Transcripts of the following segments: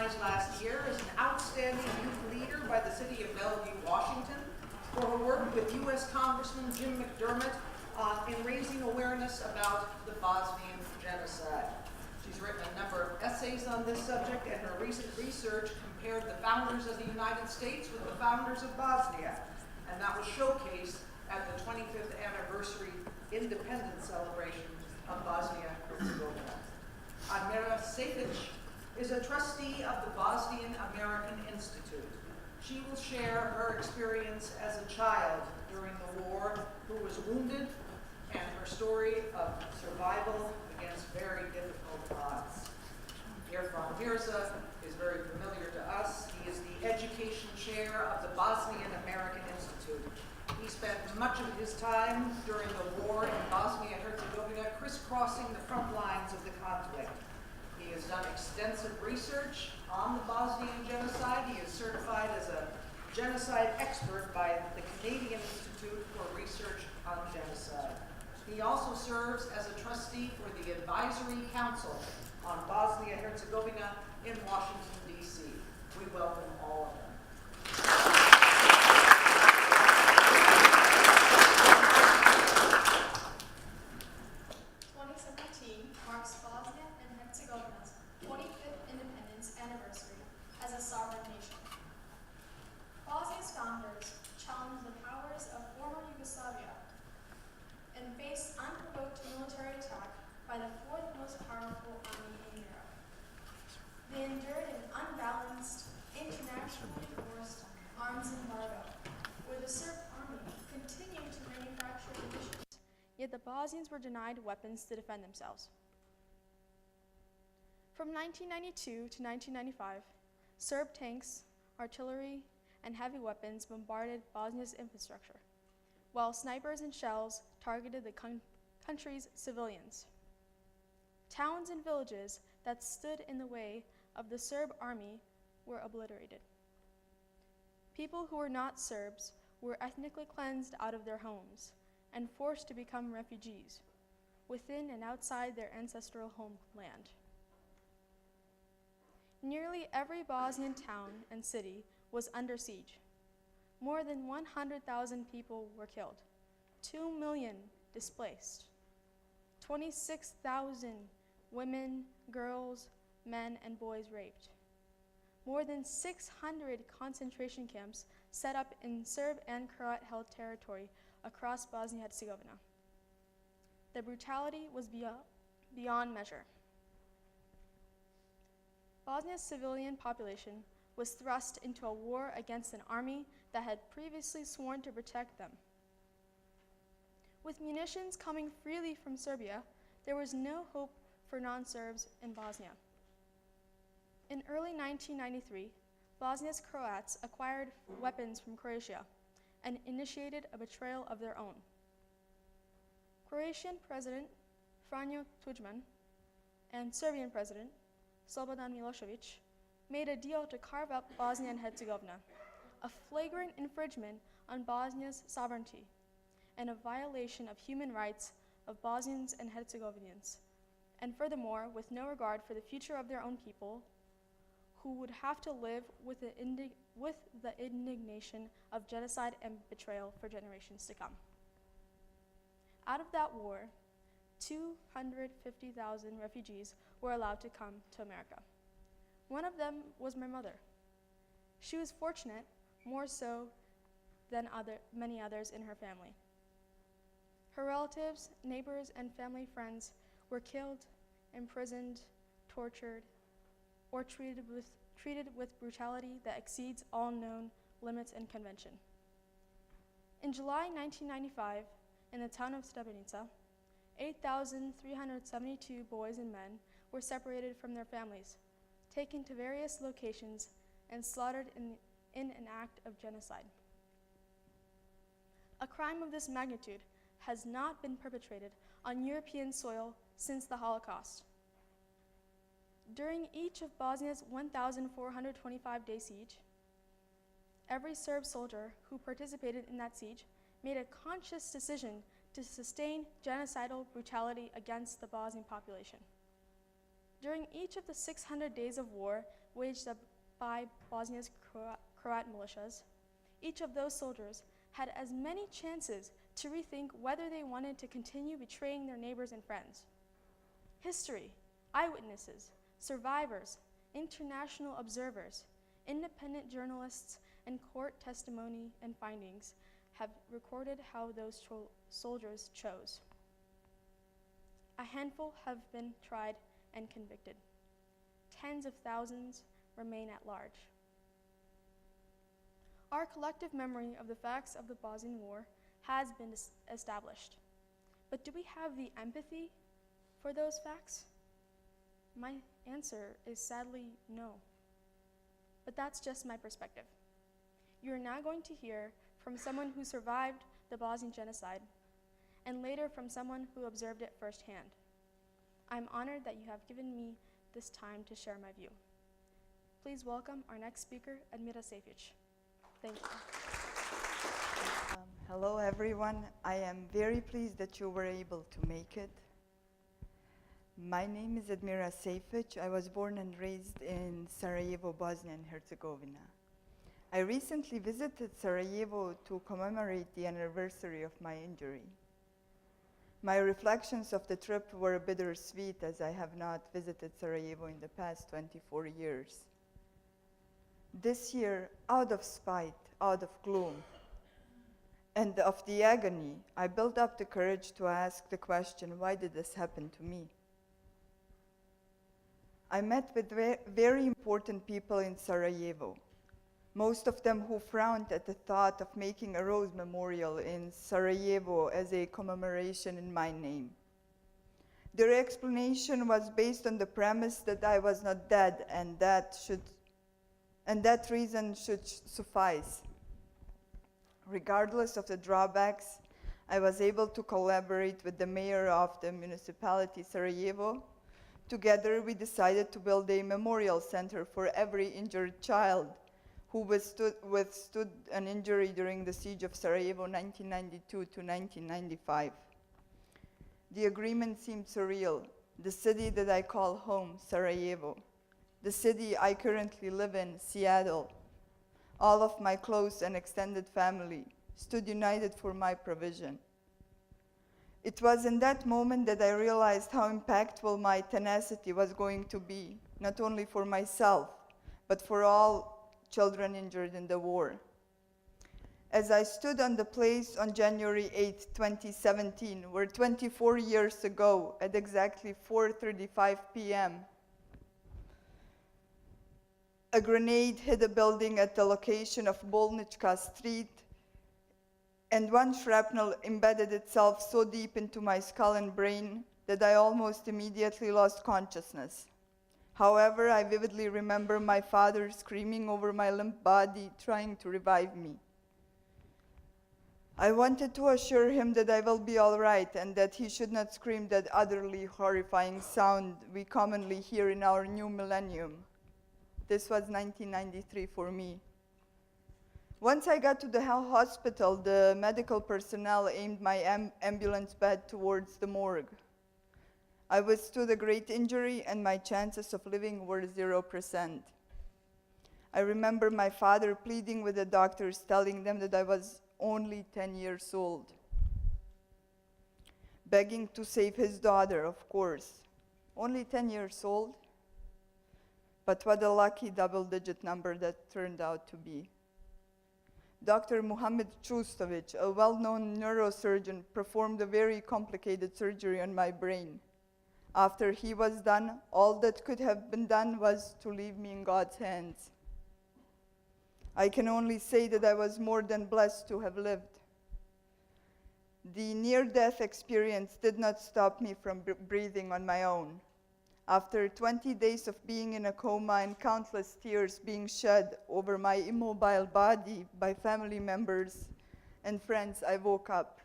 recognized last year as an outstanding youth leader by the city of Bellevue, Washington, for her work with U.S. Congressman Jim McDermott in raising awareness about the Bosnian genocide. She's written a number of essays on this subject, and her recent research compared the founders of the United States with the founders of Bosnia, and that was showcased at the 25th anniversary independence celebration of Bosnia-Herzegovina. Mihajlovic is a trustee of the Bosnian American Institute. She will share her experience as a child during the war, who was wounded, and her story of survival against very difficult odds. Irfan Mirza is very familiar to us. He is the education chair of the Bosnian American Institute. He spent much of his time during the war in Bosnia-Herzegovina crisscrossing the front lines of the conflict. He has done extensive research on the Bosnian genocide. He is certified as a genocide expert by the Canadian Institute for Research on Genocide. He also serves as a trustee for the Advisory Council on Bosnia-Herzegovina in Washington, D.C. We welcome all of them. 2017 marks Bosnia and Herzegovina's 25th independence anniversary as a sovereign nation. Bosnia's founders challenged the powers of former Yugoslavia and faced unprovoked military attack by the fourth most powerful army in Europe. They endured an unbalanced, internationally forced arms embargo, where the Serb army continued to manufacture munitions, yet the Bosnians were denied weapons to defend themselves. From 1992 to 1995, Serb tanks, artillery, and heavy weapons bombarded Bosnia's infrastructure, while snipers and shells targeted the country's civilians. Towns and villages that stood in the way of the Serb army were obliterated. People who were not Serbs were ethnically cleansed out of their homes and forced to become refugees within and outside their ancestral homeland. Nearly every Bosnian town and city was under siege. More than 100,000 people were killed, 2 million displaced, 26,000 women, girls, men, and boys raped. More than 600 concentration camps set up in Serb and Croat-held territory across Bosnia-Herzegovina. The brutality was beyond measure. Bosnia's civilian population was thrust into a war against an army that had previously sworn to protect them. With munitions coming freely from Serbia, there was no hope for non-Serbs in Bosnia. In early 1993, Bosnia's Croats acquired weapons from Croatia and initiated a betrayal of their own. Croatian President Franjo Tuđman and Serbian President Slobodan Milošević made a deal to carve up Bosnia and Herzegovina, a flagrant infringement on Bosnia's sovereignty and a violation of human rights of Bosnians and Herzegovinians, and furthermore, with no regard for the future of their own people, who would have to live with the indignation of genocide and betrayal for generations to come. Out of that war, 250,000 refugees were allowed to come to America. One of them was my mother. She was fortunate, more so than many others in her family. Her relatives, neighbors, and family friends were killed, imprisoned, tortured, or treated with brutality that exceeds all known limits and convention. In July 1995, in the town of Srebrenica, 8,372 boys and men were separated from their families, taken to various locations, and slaughtered in an act of genocide. A crime of this magnitude has not been perpetrated on European soil since the Holocaust. During each of Bosnia's 1,425-day siege, every Serb soldier who participated in that siege made a conscious decision to sustain genocidal brutality against the Bosnian population. During each of the 600 days of war waged up by Bosnia's Croat militias, each of those soldiers had as many chances to rethink whether they wanted to continue betraying their neighbors and friends. History, eyewitnesses, survivors, international observers, independent journalists, and court testimony and findings have recorded how those soldiers chose. A handful have been tried and convicted. Tens of thousands remain at large. Our collective memory of the facts of the Bosnian War has been established. But do we have the empathy for those facts? My answer is sadly no. But that's just my perspective. You are now going to hear from someone who survived the Bosnian genocide, and later from someone who observed it firsthand. I'm honored that you have given me this time to share my view. Please welcome our next speaker, Admira Sejfić. Thank you. Hello everyone. I am very pleased that you were able to make it. My name is Admira Sejfić. I was born and raised in Sarajevo, Bosnia and Herzegovina. I recently visited Sarajevo to commemorate the anniversary of my injury. My reflections of the trip were bittersweet, as I have not visited Sarajevo in the past 24 years. This year, out of spite, out of gloom, and of the agony, I built up the courage to ask the question, why did this happen to me? I met with very important people in Sarajevo, most of them who frowned at the thought of making a rose memorial in Sarajevo as a commemoration in my name. Their explanation was based on the premise that I was not dead and that reason should suffice. Regardless of the drawbacks, I was able to collaborate with the mayor of the municipality Sarajevo. Together, we decided to build a memorial center for every injured child who withstood an injury during the siege of Sarajevo 1992 to 1995. The agreement seemed surreal. The city that I call home, Sarajevo. The city I currently live in, Seattle. All of my close and extended family stood united for my provision. It was in that moment that I realized how impactful my tenacity was going to be, not only for myself, but for all children injured in the war. As I stood on the place on January 8, 2017, where 24 years ago, at exactly 4:35 p.m., a grenade hit a building at the location of Bolnička Street, and one shrapnel embedded itself so deep into my skull and brain that I almost immediately lost consciousness. However, I vividly remember my father screaming over my limp body, trying to revive me. I wanted to assure him that I will be all right and that he should not scream that utterly horrifying sound we commonly hear in our new millennium. This was 1993 for me. Once I got to the hospital, the medical personnel aimed my ambulance bed towards the morgue. I withstood a great injury and my chances of living were 0%. I remember my father pleading with the doctors, telling them that I was only 10 years old. Begging to save his daughter, of course. Only 10 years old? But what a lucky double-digit number that turned out to be. Dr. Muhammad Čustović, a well-known neurosurgeon, performed a very complicated surgery on my brain. After he was done, all that could have been done was to leave me in God's hands. I can only say that I was more than blessed to have lived. The near-death experience did not stop me from breathing on my own. After 20 days of being in a coma and countless tears being shed over my immobile body by family members and friends, I woke up.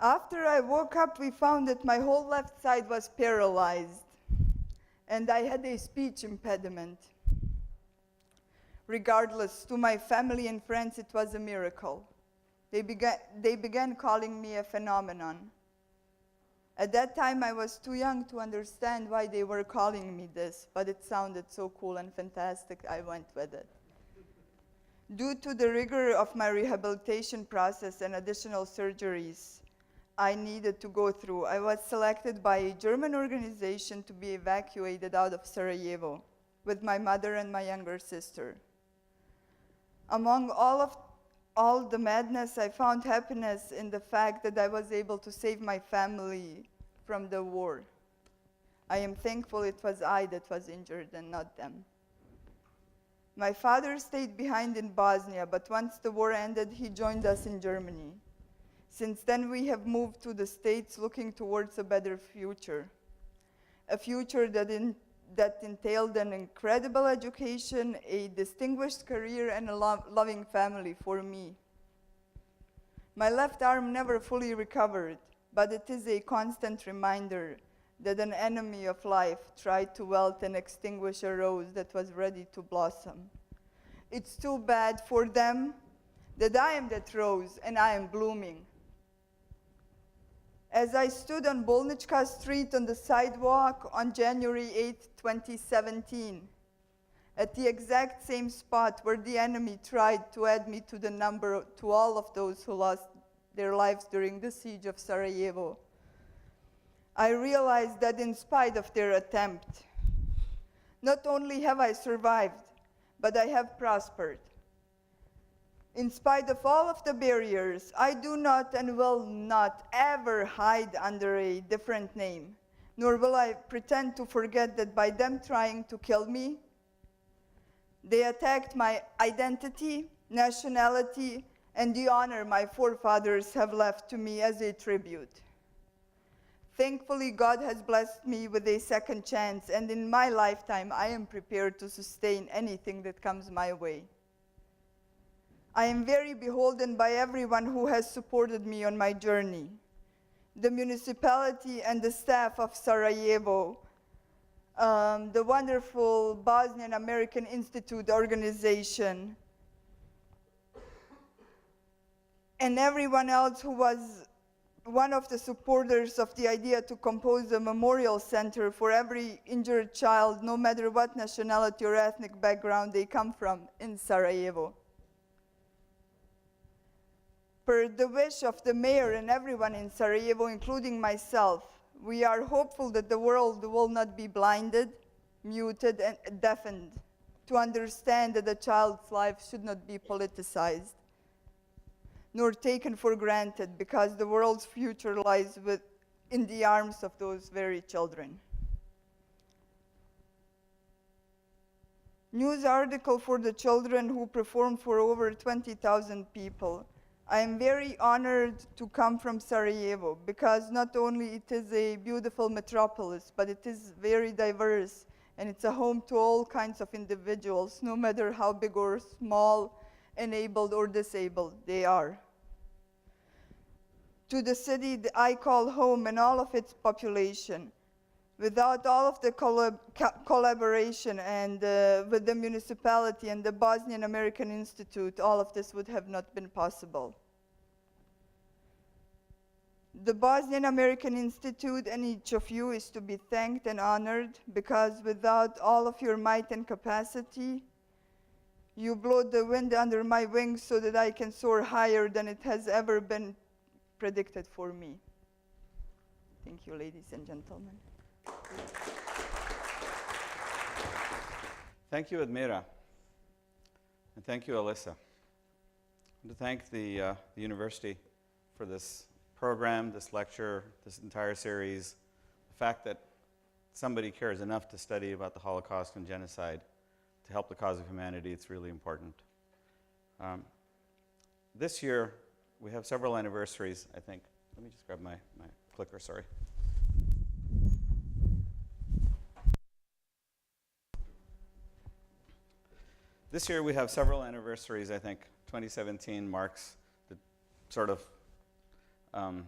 After I woke up, we found that my whole left side was paralyzed, and I had a speech impediment. Regardless, to my family and friends, it was a miracle. They began calling me a phenomenon. At that time, I was too young to understand why they were calling me this, but it sounded so cool and fantastic, I went with it. Due to the rigor of my rehabilitation process and additional surgeries I needed to go through, I was selected by a German organization to be evacuated out of Sarajevo with my mother and my younger sister. Among all the madness, I found happiness in the fact that I was able to save my family from the war. I am thankful it was I that was injured and not them. My father stayed behind in Bosnia, but once the war ended, he joined us in Germany. Since then, we have moved to the States looking towards a better future. A future that entailed an incredible education, a distinguished career, and a loving family for me. My left arm never fully recovered, but it is a constant reminder that an enemy of life tried to wilt and extinguish a rose that was ready to blossom. It's too bad for them that I am that rose and I am blooming. As I stood on Bolnička Street on the sidewalk on January 8, 2017, at the exact same spot where the enemy tried to add me to the number to all of those who lost their lives during the siege of Sarajevo, I realized that in spite of their attempt, not only have I survived, but I have prospered. In spite of all of the barriers, I do not and will not ever hide under a different name, nor will I pretend to forget that by them trying to kill me, they attacked my identity, nationality, and the honor my forefathers have left to me as a tribute. Thankfully, God has blessed me with a second chance, and in my lifetime, I am prepared to sustain anything that comes my way. I am very beholden by everyone who has supported me on my journey. The municipality and the staff of Sarajevo, the wonderful Bosnian American Institute organization, and everyone else who was one of the supporters of the idea to compose a memorial center for every injured child, no matter what nationality or ethnic background they come from in Sarajevo. Per the wish of the mayor and everyone in Sarajevo, including myself, we are hopeful that the world will not be blinded, muted, and deafened to understand that a child's life should not be politicized, nor taken for granted, because the world's future lies in the arms of those very children. News article for the children who performed for over 20,000 people. I am very honored to come from Sarajevo, because not only it is a beautiful metropolis, but it is very diverse, and it's a home to all kinds of individuals, no matter how big or small, enabled or disabled they are. To the city that I call home and all of its population, without all of the collaboration and with the municipality and the Bosnian American Institute, all of this would have not been possible. The Bosnian American Institute and each of you is to be thanked and honored, because without all of your might and capacity, you blow the wind under my wings so that I can soar higher than it has ever been predicted for me. Thank you, ladies and gentlemen. Thank you, Admira. And thank you, Alyssa. I want to thank the university for this program, this lecture, this entire series. The fact that somebody cares enough to study about the Holocaust and genocide to help the cause of humanity, it's really important. This year, we have several anniversaries, I think. Let me just grab my clicker, sorry. This year we have several anniversaries, I think. 2017 marks the sort of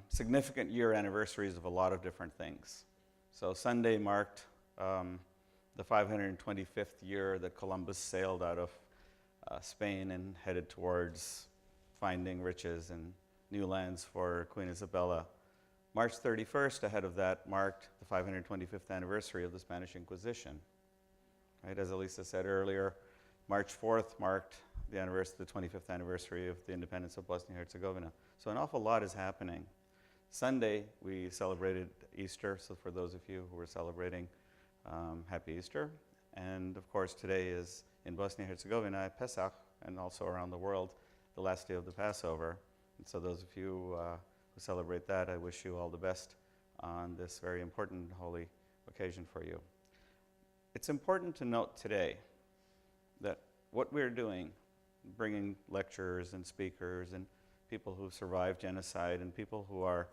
significant year anniversaries of a lot of different things. So Sunday marked the 525th year that Columbus sailed out of Spain and headed towards finding riches and new lands for Queen Isabella. March 31st, ahead of that, marked the 525th anniversary of the Spanish Inquisition. Right? As Elisa said earlier, March 4th marked the 25th anniversary of the independence of Bosnia-Herzegovina. So an awful lot is happening. Sunday, we celebrated Easter, so for those of you who were celebrating, Happy Easter. And of course, today is, in Bosnia-Herzegovina, Pesach, and also around the world, the last day of the Passover. And so those of you who celebrate that, I wish you all the best on this very important holy occasion for you. It's important to note today that what we're doing, bringing lecturers and speakers and people who survived genocide and people who are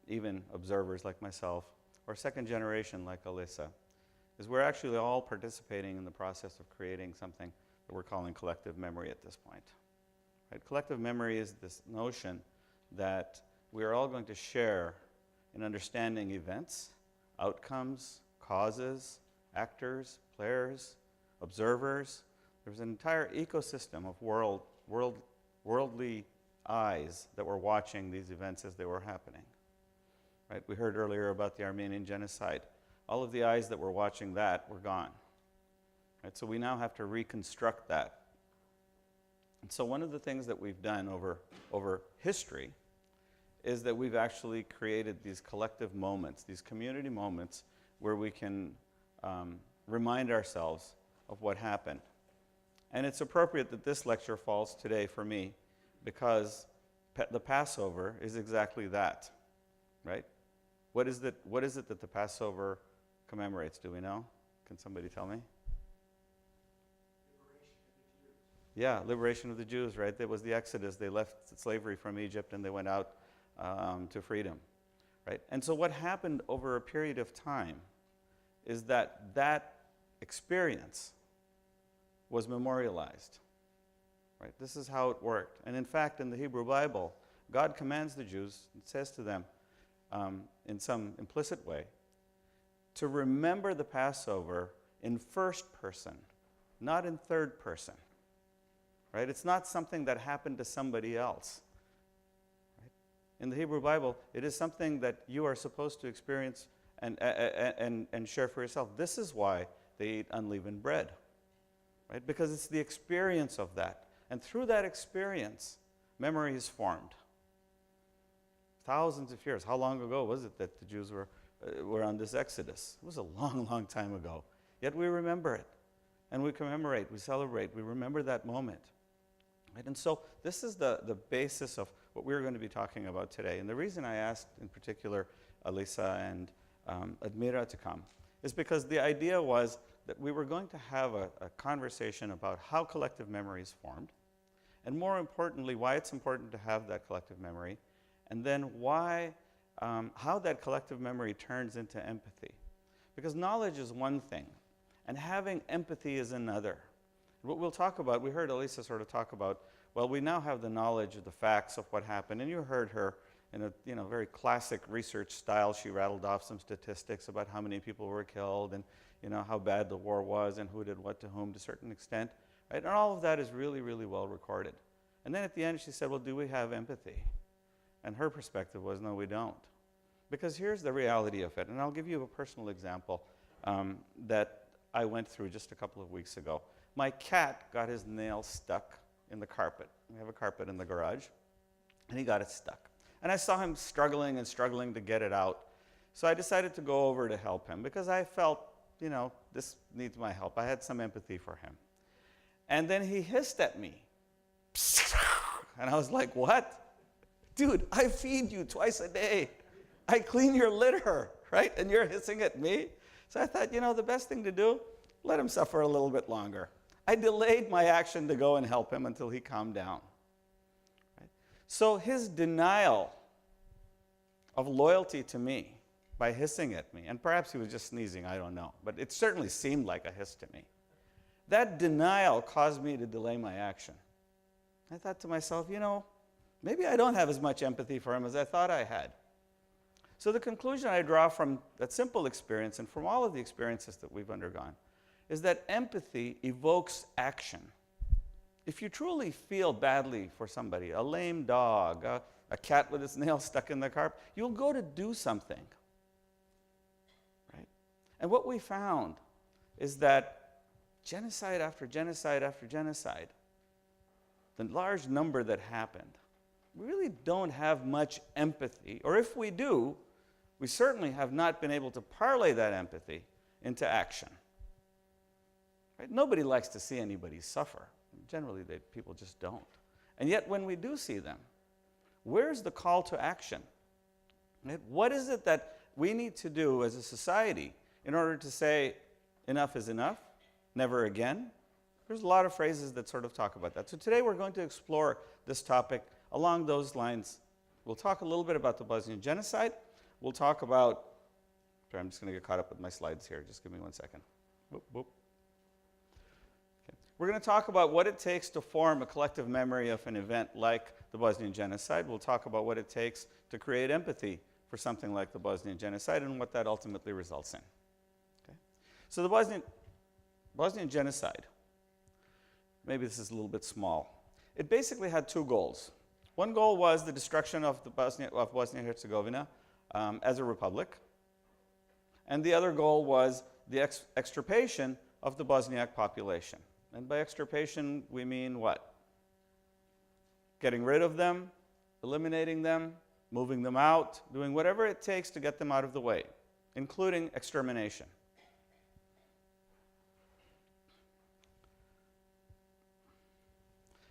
even observers like myself or second generation like Alyssa, is we're actually all participating in the process of creating something that we're calling collective memory at this point. Right? Collective memory is this notion that we are all going to share in understanding events, outcomes, causes, actors, players, observers. There's an entire ecosystem of worldly eyes that were watching these events as they were happening. Right? We heard earlier about the Armenian genocide. All of the eyes that were watching that were gone. Right? So we now have to reconstruct that. And so one of the things that we've done over history is that we've actually created these collective moments, these community moments, where we can remind ourselves of what happened. And it's appropriate that this lecture falls today for me because the Passover is exactly that, right? What is it that the Passover commemorates? Do we know? Can somebody tell me? Yeah, liberation of the Jews, right? There was the Exodus. They left slavery from Egypt and they went out to freedom, right? And so what happened over a period of time is that experience was memorialized, right? This is how it worked. And in fact, in the Hebrew Bible, God commands the Jews, and says to them in some implicit way, to remember the Passover in first person, not in third person, right? It's not something that happened to somebody else. Right? In the Hebrew Bible, it is something that you are supposed to experience and share for yourself. This is why they eat unleavened bread, right? Because it's the experience of that. And through that experience, memory is formed. Thousands of years. How long ago was it that the Jews were on this Exodus? It was a long, long time ago. Yet we remember it. And we commemorate, we celebrate, we remember that moment. Right? And so this is the basis of what we're going to be talking about today. And the reason I asked, in particular, Alisa and Admira to come is because the idea was that we were going to have a conversation about how collective memory is formed, and more importantly, why it's important to have that collective memory, and then how that collective memory turns into empathy. Because knowledge is one thing, and having empathy is another. What we'll talk about, we heard Elisa sort of talk about, well, we now have the knowledge of the facts of what happened, and you heard her in a very classic research style. She rattled off some statistics about how many people were killed and how bad the war was and who did what to whom to a certain extent. Right? And all of that is really, really well recorded. And then at the end she said, well, do we have empathy? And her perspective was, no, we don't. Because here's the reality of it. And I'll give you a personal example that I went through just a couple of weeks ago. My cat got his nail stuck in the carpet. We have a carpet in the garage. And he got it stuck. And I saw him struggling and struggling to get it out. So I decided to go over to help him because I felt, this needs my help. I had some empathy for him. And then he hissed at me. And I was like, what? Dude, I feed you twice a day. I clean your litter, right? And you're hissing at me? So I thought, the best thing to do, let him suffer a little bit longer. I delayed my action to go and help him until he calmed down. Right? So his denial of loyalty to me by hissing at me, and perhaps he was just sneezing, I don't know, but it certainly seemed like a hiss to me. That denial caused me to delay my action. I thought to myself, maybe I don't have as much empathy for him as I thought I had. So the conclusion I draw from that simple experience and from all of the experiences that we've undergone is that empathy evokes action. If you truly feel badly for somebody, a lame dog, a cat with its nail stuck in the carpet. You'll go to do something, right? And what we found is that genocide after genocide after genocide, the large number that happened, we really don't have much empathy. Or if we do, we certainly have not been able to parlay that empathy into action. Right? Nobody likes to see anybody suffer. Generally, people just don't. And yet, when we do see them, where's the call to action? Right? What is it that we need to do as a society in order to say, enough is enough, never again? There's a lot of phrases that sort of talk about that. So today we're going to explore this topic along those lines. We'll talk a little bit about the Bosnian genocide. We'll talk about, sorry, I'm just going to get caught up with my slides here. Just give me 1 second. Whoop, whoop. Okay. We're going to talk about what it takes to form a collective memory of an event like the Bosnian genocide. We'll talk about what it takes to create empathy for something like the Bosnian genocide and what that ultimately results in. Okay. So the Bosnian genocide, maybe this is a little bit small. It basically had two goals. One goal was the destruction of Bosnia-Herzegovina as a republic. And the other goal was the extirpation of the Bosniak population. And by extirpation, we mean what? Getting rid of them, eliminating them, moving them out, doing whatever it takes to get them out of the way, including extermination.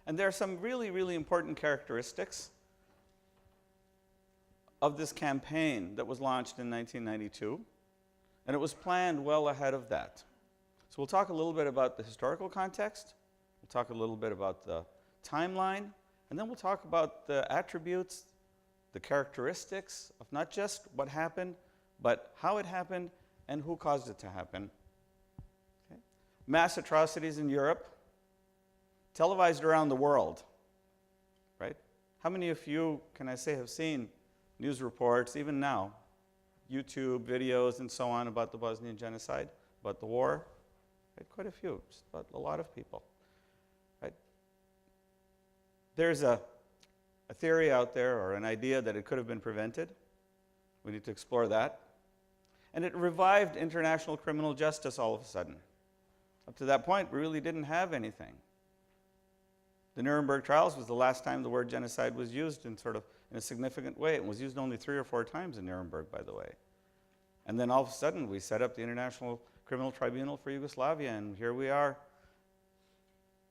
And there are some really, really important characteristics of this campaign that was launched in 1992, and it was planned well ahead of that. So we'll talk a little bit about the historical context, we'll talk a little bit about the timeline, and then we'll talk about the attributes, the characteristics of not just what happened, but how it happened and who caused it to happen. Okay. Mass atrocities in Europe, televised around the world, right? How many of you, can I say, have seen news reports, even now, YouTube videos and so on about the Bosnian genocide, about the war? Right? Quite a few, just about a lot of people, right? There's a theory out there or an idea that it could have been prevented. We need to explore that. And it revived international criminal justice all of a sudden. Up to that point, we really didn't have anything. The Nuremberg trials was the last time the word genocide was used in a significant way. It was used only 3 or 4 times in Nuremberg, by the way. And then all of a sudden, we set up the International Criminal Tribunal for Yugoslavia, and here we are,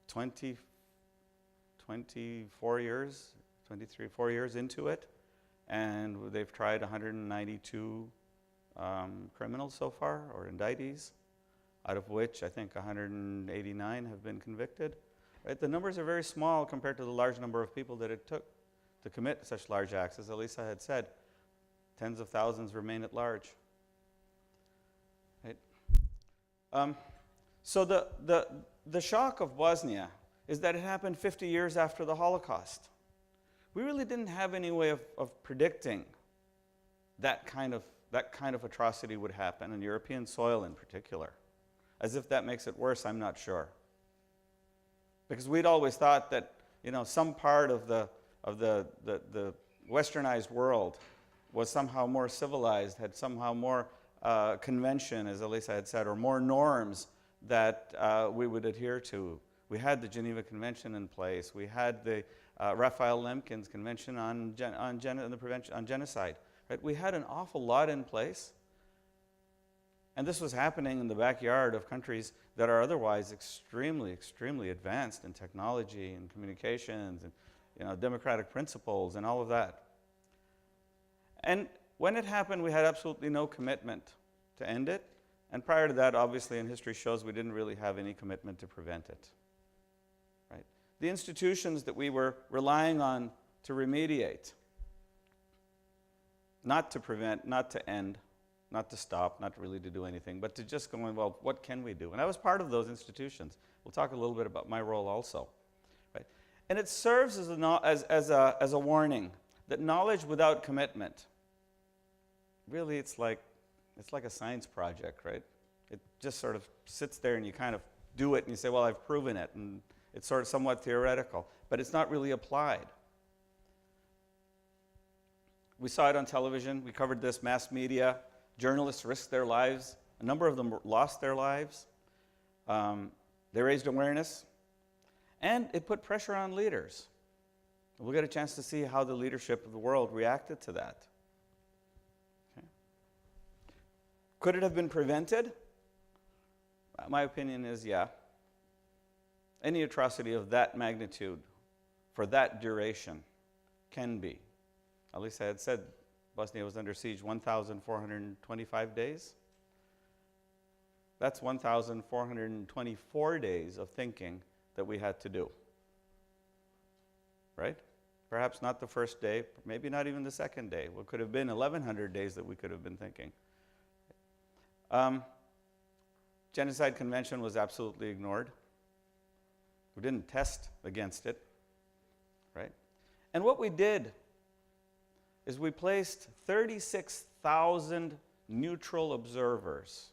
24 years, 23, 4 years into it, and they've tried 192 criminals so far, or indictees, out of which I think 189 have been convicted. Right? The numbers are very small compared to the large number of people that it took to commit such large acts. As Elisa had said, tens of thousands remain at large. Right? So the shock of Bosnia is that it happened 50 years after the Holocaust. We really didn't have any way of predicting that kind of atrocity would happen, on European soil in particular. As if that makes it worse, I'm not sure. Because we'd always thought that, some part of the westernized world was somehow more civilized, had somehow more convention, as Elisa had said, or more norms that we would adhere to. We had the Geneva Convention in place. We had the Raphael Lemkin's Convention on Genocide. Right? We had an awful lot in place. And this was happening in the backyard of countries that are otherwise extremely, extremely advanced in technology and communications and democratic principles and all of that. And when it happened, we had absolutely no commitment to end it. And prior to that, obviously, and history shows we didn't really have any commitment to prevent it. Right? The institutions that we were relying on to remediate, not to prevent, not to end, not to stop, not really to do anything, but to just go, well, what can we do? And I was part of those institutions. We'll talk a little bit about my role also. Right? And it serves as a warning that knowledge without commitment, really it's like a science project, right? It just sort of sits there and you kind of do it and you say, well, I've proven it, and it's sort of somewhat theoretical, but it's not really applied. We saw it on television. We covered this, mass media. Journalists risked their lives. A number of them lost their lives. They raised awareness. And it put pressure on leaders. We'll get a chance to see how the leadership of the world reacted to that. Okay. Could it have been prevented? My opinion is yeah. Any atrocity of that magnitude for that duration can be. At least I had said Bosnia was under siege 1,425 days. That's 1,424 days of thinking that we had to do. Right? Perhaps not the first day, maybe not even the second day. What could have been 1,100 days that we could have been thinking. Genocide Convention was absolutely ignored. We didn't test against it, right? And what we did is we placed 36,000 neutral observers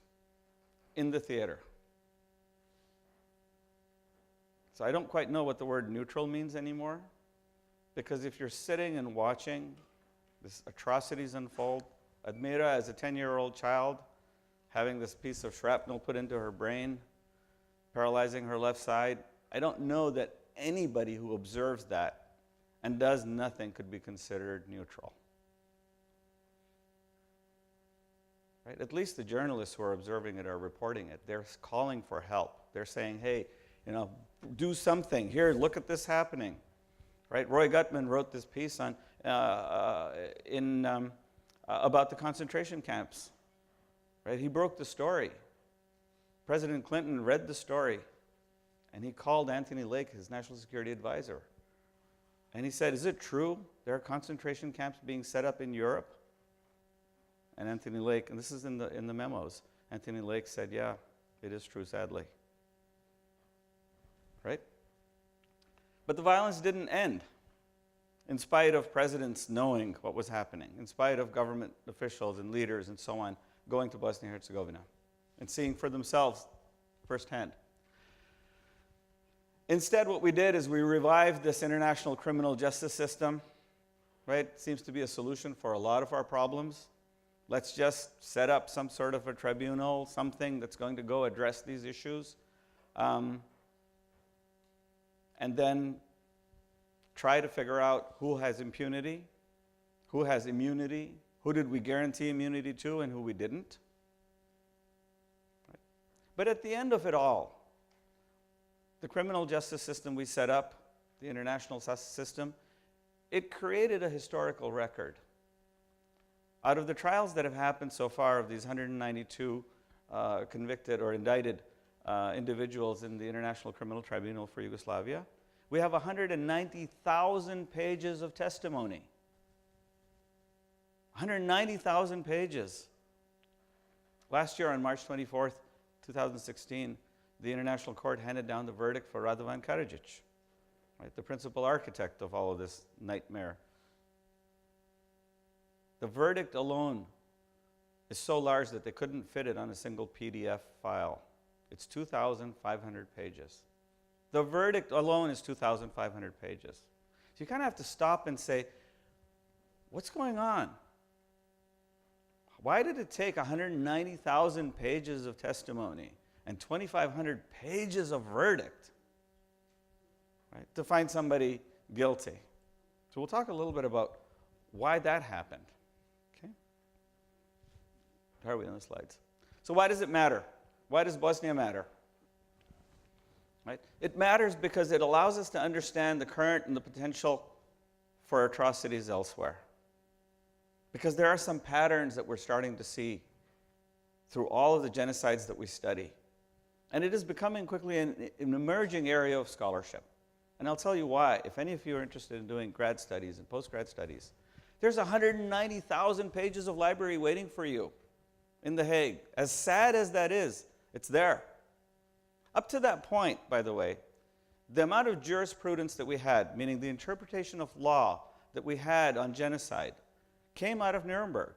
in the theater. So I don't quite know what the word neutral means anymore, because if you're sitting and watching these atrocities unfold, Admira, as a 10-year-old child, having this piece of shrapnel put into her brain, paralyzing her left side, I don't know that anybody who observes that and does nothing could be considered neutral. Right? At least the journalists who are observing it are reporting it. They're calling for help. They're saying, hey, do something. Here, look at this happening. Right? Roy Gutman wrote this piece on about the concentration camps. Right? He broke the story. President Clinton read the story, and he called Anthony Lake, his national security advisor. And he said, is it true there are concentration camps being set up in Europe? And Anthony Lake, and this is in the memos, Anthony Lake said, yeah, it is true, sadly. Right? But the violence didn't end, in spite of presidents knowing what was happening, in spite of government officials and leaders and so on going to Bosnia-Herzegovina and seeing for themselves firsthand. Instead, what we did is we revived this international criminal justice system, right? Seems to be a solution for a lot of our problems. Let's just set up some sort of a tribunal, something that's going to go address these issues, and then try to figure out who has impunity, who has immunity, who did we guarantee immunity to and who we didn't. Right? But at the end of it all, the criminal justice system we set up, the international system, it created a historical record. Out of the trials that have happened so far of these 192 convicted or indicted individuals in the International Criminal Tribunal for Yugoslavia, we have 190,000 pages of testimony. 190,000 pages. Last year on March 24th, 2016, the International Court handed down the verdict for Radovan Karadzic, right, the principal architect of all of this nightmare. The verdict alone is so large that they couldn't fit it on a single PDF file. It's 2,500 pages. The verdict alone is 2,500 pages. So you kind of have to stop and say, what's going on? Why did it take 190,000 pages of testimony and 2,500 pages of verdict, right, to find somebody guilty? So we'll talk a little bit about why that happened. Okay? How are we on the slides? So why does it matter? Why does Bosnia matter? Right? It matters because it allows us to understand the current and the potential for atrocities elsewhere. Because there are some patterns that we're starting to see through all of the genocides that we study. And it is becoming quickly an emerging area of scholarship. And I'll tell you why. If any of you are interested in doing grad studies and post-grad studies, there's 190,000 pages of library waiting for you in The Hague. As sad as that is, it's there. Up to that point, by the way, the amount of jurisprudence that we had, meaning the interpretation of law that we had on genocide, came out of Nuremberg.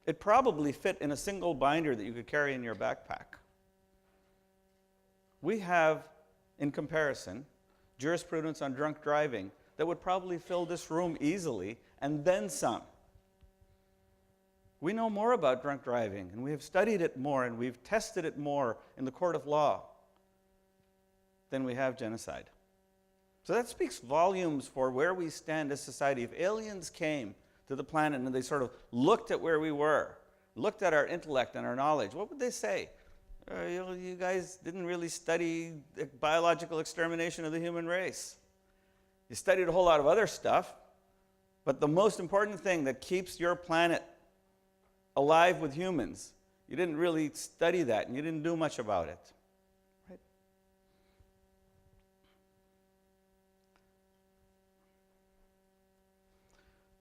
It probably fit in a single binder that you could carry in your backpack. We have, in comparison, jurisprudence on drunk driving that would probably fill this room easily, and then some. We know more about drunk driving, and we have studied it more, and we've tested it more in the court of law than we have genocide. So that speaks volumes for where we stand as society. If aliens came to the planet and they sort of looked at where we were, looked at our intellect and our knowledge, what would they say? You guys didn't really study the biological extermination of the human race. You studied a whole lot of other stuff, but the most important thing that keeps your planet alive with humans, you didn't really study that, and you didn't do much about it. Right?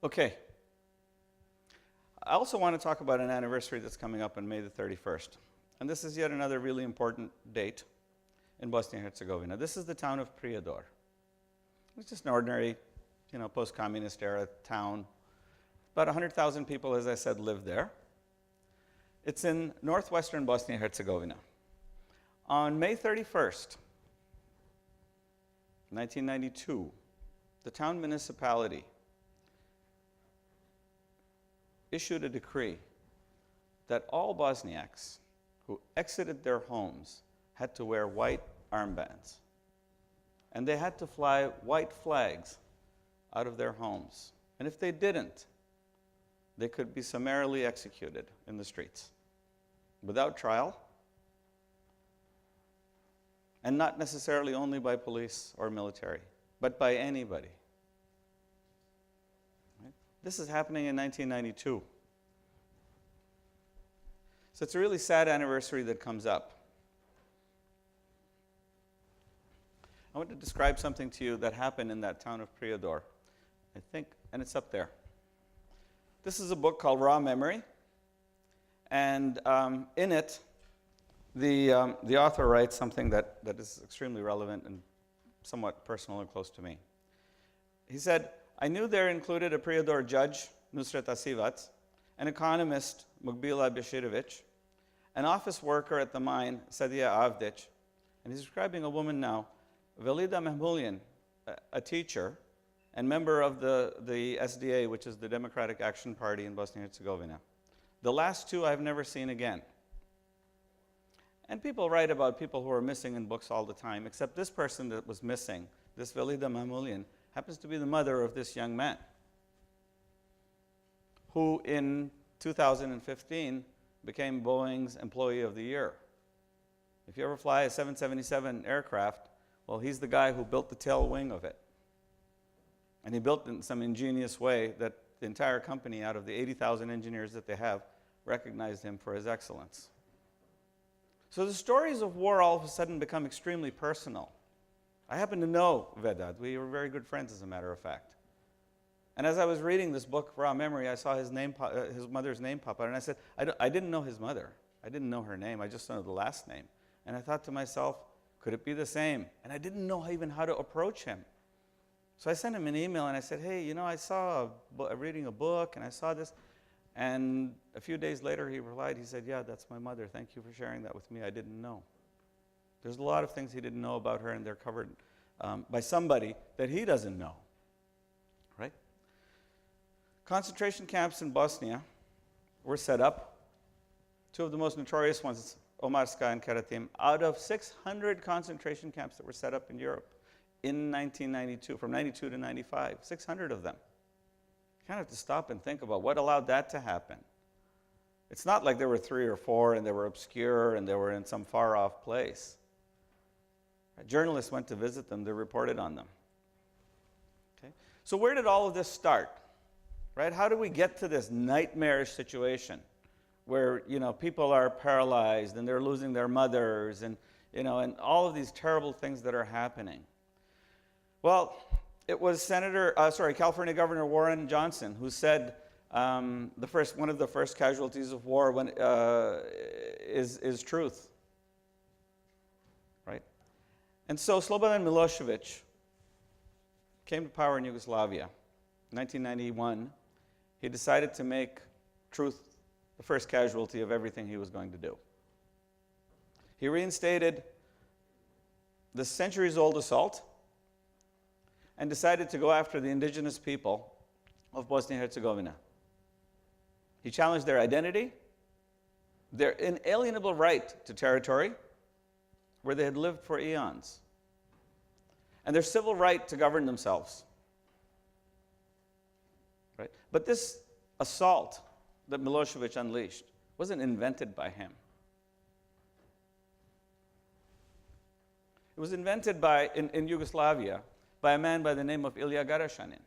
Okay. I also want to talk about an anniversary that's coming up on May the 31st. And this is yet another really important date in Bosnia-Herzegovina. This is the town of Prijedor. It's just an ordinary, post-communist era town. About 100,000 people, as I said, live there. It's in northwestern Bosnia-Herzegovina. On May 31st, 1992, the town municipality issued a decree that all Bosniaks who exited their homes had to wear white armbands. And they had to fly white flags out of their homes. And if they didn't, they could be summarily executed in the streets without trial, and not necessarily only by police or military, but by anybody. Right? This is happening in 1992. So it's a really sad anniversary that comes up. I want to describe something to you that happened in that town of Prijedor, I think, and it's up there. This is a book called Raw Memory, and in it, the author writes something that is extremely relevant and somewhat personal and close to me. He said, I knew there included a Prijedor judge, Nusret Asivac, an economist, Mugbila Beshirovic, an office worker at the mine, Sadia Avdic, and he's describing a woman now, Vedad Mahmulyin, a teacher and member of the SDA, which is the Democratic Action Party in Bosnia-Herzegovina. The last two I've never seen again. And people write about people who are missing in books all the time, except this person that was missing, this Vedad Mahmulyin, happens to be the mother of this young man, who in 2015 became Boeing's Employee of the Year. If you ever fly a 777 aircraft, well, he's the guy who built the tail wing of it. And he built it in some ingenious way that the entire company, out of the 80,000 engineers that they have, recognized him for his excellence. So the stories of war all of a sudden become extremely personal. I happen to know Vedad. We were very good friends, as a matter of fact. And as I was reading this book, Raw Memory, I saw his mother's name pop out, and I said, I didn't know his mother. I didn't know her name. I just know the last name. And I thought to myself, could it be the same? And I didn't know even how to approach him. So I sent him an email, and I said, hey, I saw reading a book, and I saw this. And a few days later, he replied, he said, yeah, that's my mother. Thank you for sharing that with me. I didn't know. There's a lot of things he didn't know about her, and they're covered by somebody that he doesn't know, right? Concentration camps in Bosnia were set up. Two of the most notorious ones, Omarska and Keraterm, out of 600 concentration camps that were set up in Europe in 1992, from 92 to 95, 600 of them. You kind of have to stop and think about what allowed that to happen. It's not like there were 3 or 4 and they were obscure and they were in some far-off place. Journalists went to visit them, they reported on them. Okay? So where did all of this start? Right? How do we get to this nightmarish situation where people are paralyzed and they're losing their mothers and and all of these terrible things that are happening? Well, it was California Governor Warren Johnson who said one of the first casualties of war is truth. Right? And so Slobodan Milosevic came to power in Yugoslavia in 1991. He decided to make truth the first casualty of everything he was going to do. He reinstated the centuries-old assault and decided to go after the indigenous people of Bosnia-Herzegovina. He challenged their identity, their inalienable right to territory where they had lived for eons, and their civil right to govern themselves. Right? But this assault that Milosevic unleashed wasn't invented by him. It was invented in Yugoslavia by a man by the name of Ilya Garašanin.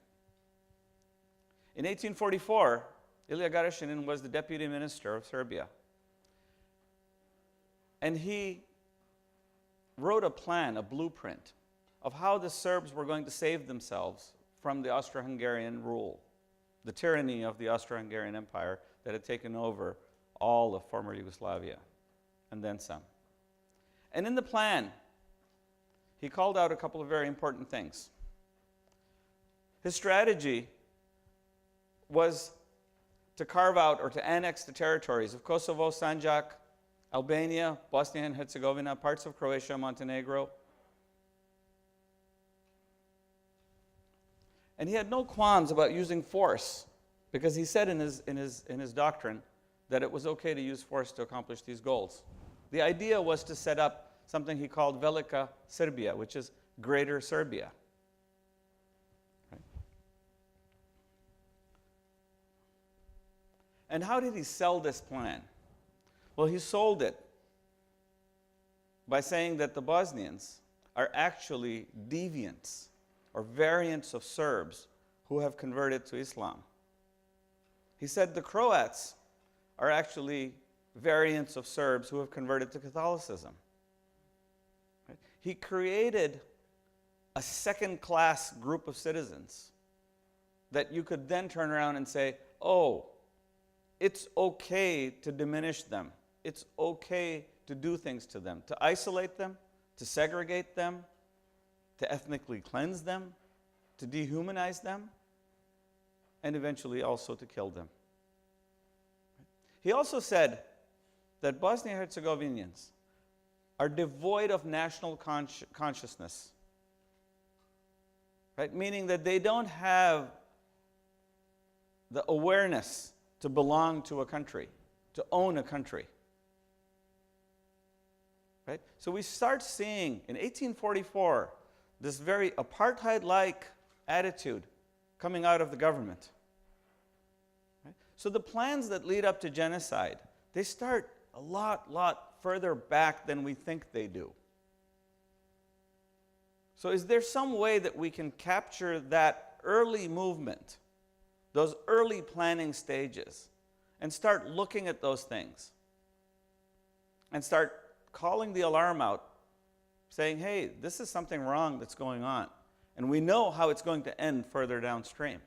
In 1844, Ilya Garašanin was the deputy minister of Serbia. And he wrote a plan, a blueprint, of how the Serbs were going to save themselves from the Austro-Hungarian rule, the tyranny of the Austro-Hungarian Empire that had taken over all of former Yugoslavia, and then some. And in the plan, he called out a couple of very important things. His strategy was to carve out or to annex the territories of Kosovo, Sanjak, Albania, Bosnia and Herzegovina, parts of Croatia, Montenegro. And he had no qualms about using force, because he said in his doctrine that it was okay to use force to accomplish these goals. The idea was to set up something he called Velika Serbia, which is Greater Serbia. Right? And how did he sell this plan? Well, he sold it by saying that the Bosnians are actually deviants or variants of Serbs who have converted to Islam. He said the Croats are actually variants of Serbs who have converted to Catholicism. Right? He created a second-class group of citizens that you could then turn around and say, oh, it's okay to diminish them. It's okay to do things to them, to isolate them, to segregate them, to ethnically cleanse them, to dehumanize them, and eventually also to kill them. He also said that Bosnia-Herzegovinians are devoid of national consciousness, right? Meaning that they don't have the awareness to belong to a country, to own a country. Right? So we start seeing in 1844 this very apartheid-like attitude coming out of the government. Right? So the plans that lead up to genocide, they start a lot further back than we think they do. So is there some way that we can capture that early movement, those early planning stages, and start looking at those things and start calling the alarm out, saying, hey, this is something wrong that's going on, and we know how it's going to end further downstream.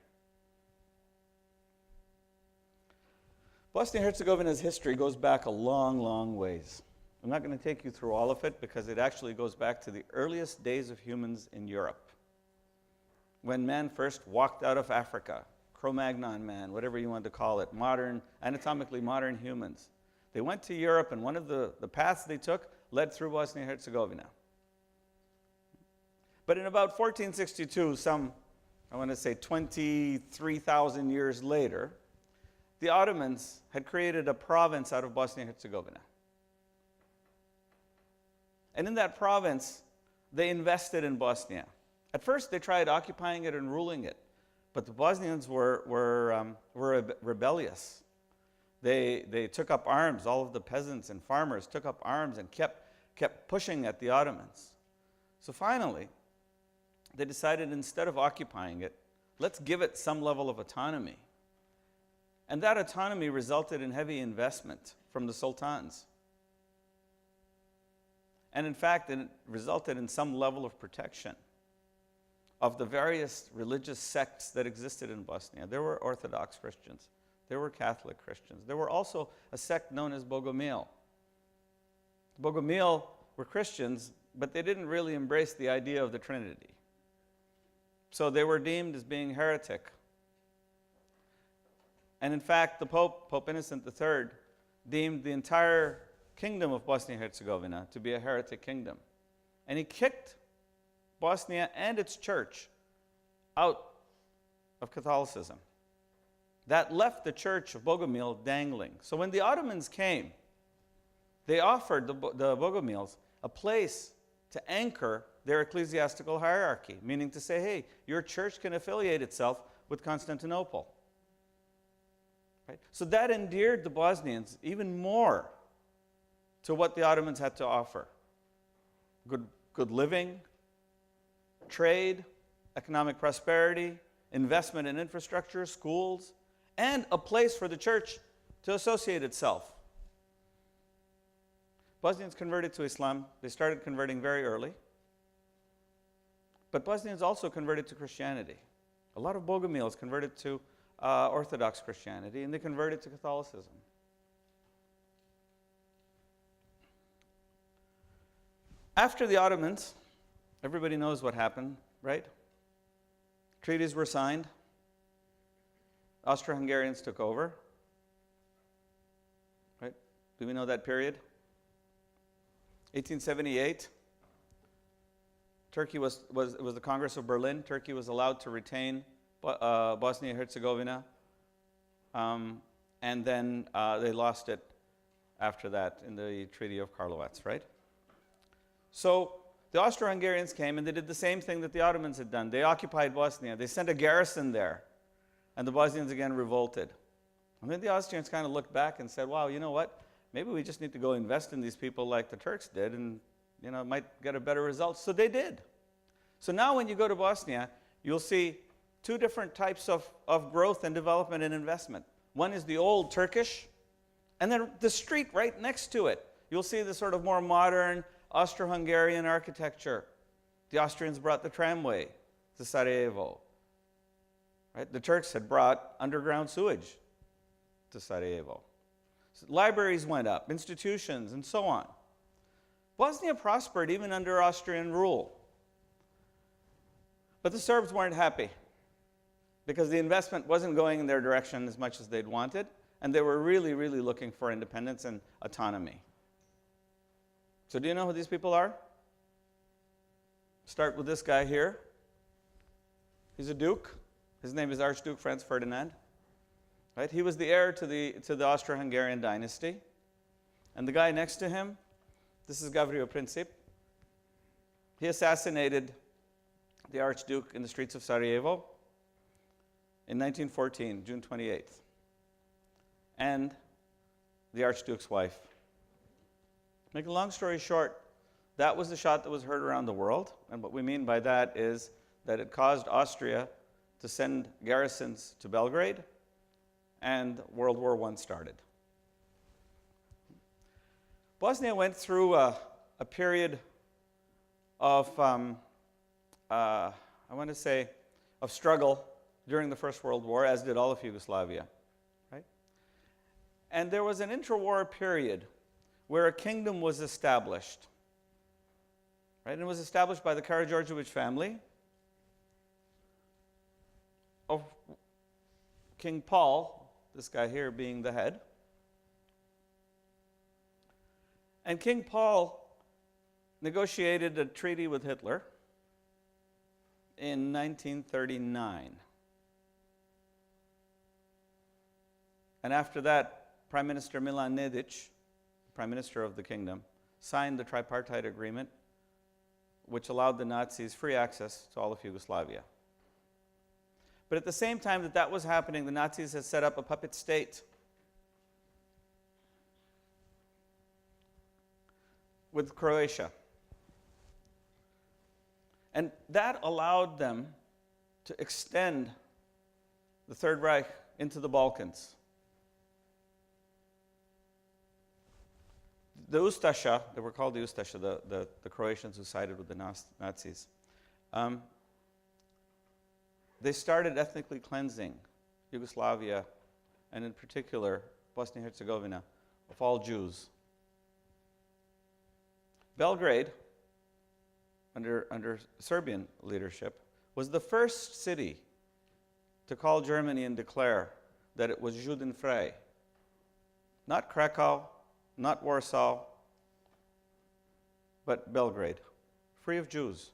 Bosnia-Herzegovina's history goes back a long ways. I'm not going to take you through all of it because it actually goes back to the earliest days of humans in Europe, when man first walked out of Africa, Cro-Magnon man, whatever you want to call it, anatomically modern humans. They went to Europe, and one of the paths they took led through Bosnia-Herzegovina. But in about 1462, I want to say 23,000 years later, the Ottomans had created a province out of Bosnia-Herzegovina. And in that province, they invested in Bosnia. At first, they tried occupying it and ruling it, but the Bosnians were rebellious. They took up arms. All of the peasants and farmers took up arms and kept pushing at the Ottomans. So finally, they decided instead of occupying it, let's give it some level of autonomy. And that autonomy resulted in heavy investment from the sultans. And in fact, it resulted in some level of protection of the various religious sects that existed in Bosnia. There were Orthodox Christians. There were Catholic Christians. There were also a sect known as Bogomil. Bogomil were Christians, but they didn't really embrace the idea of the Trinity. So they were deemed as being heretic. And in fact, the Pope Innocent III, deemed the entire kingdom of Bosnia-Herzegovina to be a heretic kingdom. And he kicked Bosnia and its church out of Catholicism. that left the church of Bogomil dangling. So when the Ottomans came, they offered the Bogomils a place to anchor their ecclesiastical hierarchy, meaning to say, hey, your church can affiliate itself with Constantinople. Right? So that endeared the Bosnians even more to what the Ottomans had to offer. Good living, trade, economic prosperity, investment in infrastructure, schools, and a place for the church to associate itself. Bosnians converted to Islam. They started converting very early. But Bosnians also converted to Christianity. A lot of Bogomils converted to Orthodox Christianity, and they converted to Catholicism. After the Ottomans, everybody knows what happened, right? Treaties were signed. Austro-Hungarians took over. Right? Do we know that period? 1878. Turkey was the Congress of Berlin. Turkey was allowed to retain Bosnia-Herzegovina, and then they lost it after that in the Treaty of Karlovac, right? So the Austro-Hungarians came and they did the same thing that the Ottomans had done. They occupied Bosnia. They sent a garrison there, and the Bosnians again revolted. And then the Austrians kind of looked back and said, wow, you know what? Maybe we just need to go invest in these people like the Turks did, and might get a better result. So they did. So now when you go to Bosnia, you'll see two different types of growth and development and investment. One is the old Turkish, and then the street right next to it, you'll see the sort of more modern Austro-Hungarian architecture. The Austrians brought the tramway to Sarajevo. Right? The Turks had brought underground sewage to Sarajevo. So libraries went up, institutions, and so on. Bosnia prospered even under Austrian rule. But the Serbs weren't happy because the investment wasn't going in their direction as much as they'd wanted, and they were really, really looking for independence and autonomy. So do you know who these people are? Start with this guy here. He's a duke. His name is Archduke Franz Ferdinand. Right? He was the heir to the Austro-Hungarian dynasty. And the guy next to him, this is Gavrilo Princip. He assassinated the Archduke in the streets of Sarajevo in 1914, June 28th. And the Archduke's wife. Make a long story short, that was the shot that was heard around the world. And what we mean by that is that it caused Austria to send garrisons to Belgrade, and World War I started. Bosnia went through a period of, I want to say, of struggle during the First World War, as did all of Yugoslavia, right? And there was an intra-war period where a kingdom was established, right? And it was established by the Karađorđević family of King Paul, this guy here being the head. And King Paul negotiated a treaty with Hitler in 1939. And after that, Prime Minister Milan Nedić, Prime Minister of the kingdom, signed the tripartite agreement, which allowed the Nazis free access to all of Yugoslavia. But at the same time that that was happening, the Nazis had set up a puppet state with Croatia. And that allowed them to extend the Third Reich into the Balkans. The Ustasha, they were called the Ustasha, the Croatians who sided with the Nazis, they started ethnically cleansing Yugoslavia, and in particular Bosnia-Herzegovina, of all Jews. Belgrade, under Serbian leadership, was the first city to call Germany and declare that it was Judenfrei. Not Krakow, not Warsaw, but Belgrade, free of Jews.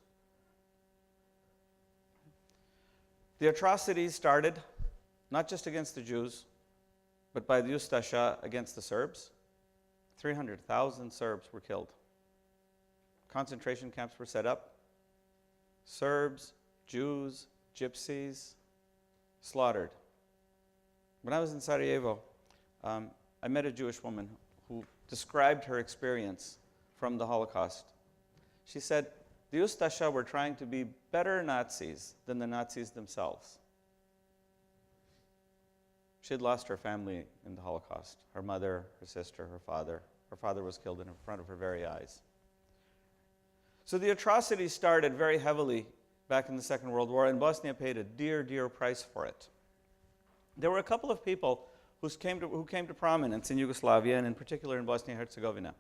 The atrocities started not just against the Jews, but by the Ustasha against the Serbs. 300,000 Serbs were killed. Concentration camps were set up. Serbs, Jews, Gypsies, slaughtered. When I was in Sarajevo, I met a Jewish woman who described her experience from the Holocaust. She said, the Ustasha were trying to be better Nazis than the Nazis themselves. She had lost her family in the Holocaust, her mother, her sister, her father. Her father was killed in front of her very eyes. So the atrocities started very heavily back in the Second World War, and Bosnia paid a dear, dear price for it. There were a couple of people who came to prominence in Yugoslavia, and in particular in Bosnia-Herzegovina.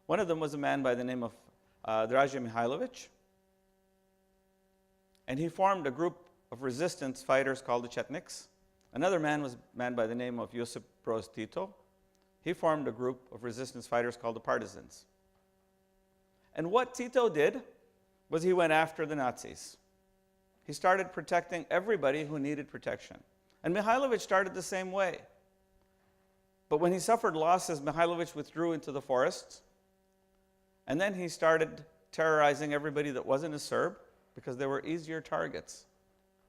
One of them was a man by the name of Draže Mihajlovic, and he formed a group of resistance fighters called the Chetniks. Another man was a man by the name of Josip Broz Tito. He formed a group of resistance fighters called the Partisans. And what Tito did was he went after the Nazis. He started protecting everybody who needed protection. And Mihajlovic started the same way. But when he suffered losses, Mihajlovic withdrew into the forests. And then he started terrorizing everybody that wasn't a Serb because they were easier targets.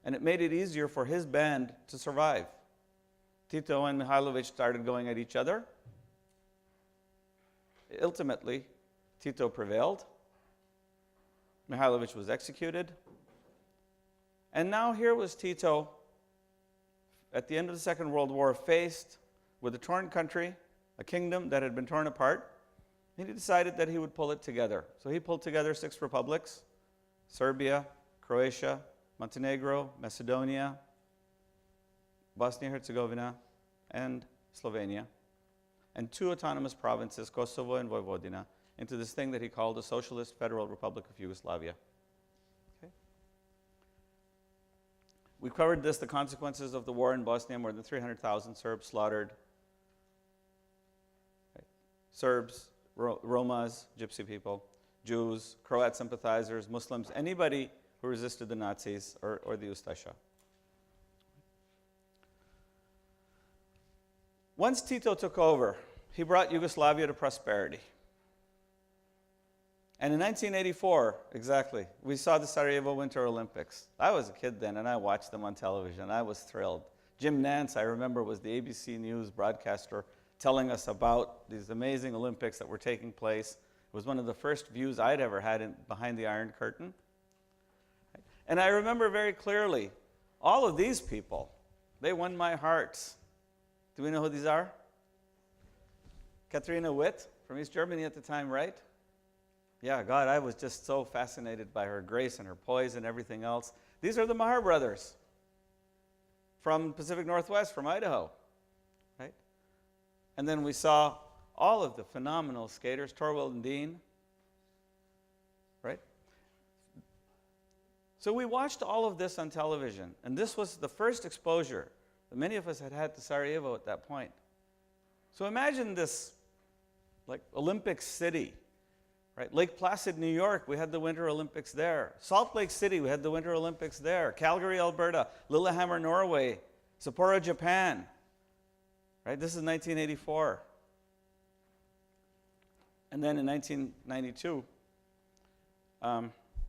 And it made it easier for his band to survive. Tito and Mihajlovic started going at each other. Ultimately, Tito prevailed. Mihajlovic was executed. And now here was Tito, at the end of the Second World War, faced with a torn country, a kingdom that had been torn apart, and he decided that he would pull it together. So he pulled together 6 republics: Serbia, Croatia, Montenegro, Macedonia, Bosnia-Herzegovina, and Slovenia, and 2 autonomous provinces, Kosovo and Vojvodina, into this thing that he called the Socialist Federal Republic of Yugoslavia. Okay. We've covered this, the consequences of the war in Bosnia, more than 300,000 Serbs slaughtered. Okay. Serbs, Romas, Gypsy people, Jews, Croat sympathizers, Muslims, anybody who resisted the Nazis or the Ustasha. Once Tito took over, he brought Yugoslavia to prosperity. And in 1984, exactly, we saw the Sarajevo Winter Olympics. I was a kid then, and I watched them on television. I was thrilled. Jim Nance, I remember, was the ABC News broadcaster telling us about these amazing Olympics that were taking place. It was one of the first views I'd ever had behind the Iron Curtain. And I remember very clearly, all of these people, they won my heart. Do we know who these are? Katrina Witt from East Germany at the time, right? Yeah, God, I was just so fascinated by her grace and her poise and everything else. These are the Maher brothers from Pacific Northwest, from Idaho, right? And then we saw all of the phenomenal skaters, Torvald and Dean, right? So we watched all of this on television, and this was the first exposure that many of us had had to Sarajevo at that point. So imagine this, like, Olympic city, right? Lake Placid, New York, we had the Winter Olympics there. Salt Lake City, we had the Winter Olympics there. Calgary, Alberta. Lillehammer, Norway. Sapporo, Japan. Right? This is 1984. And then in 1992,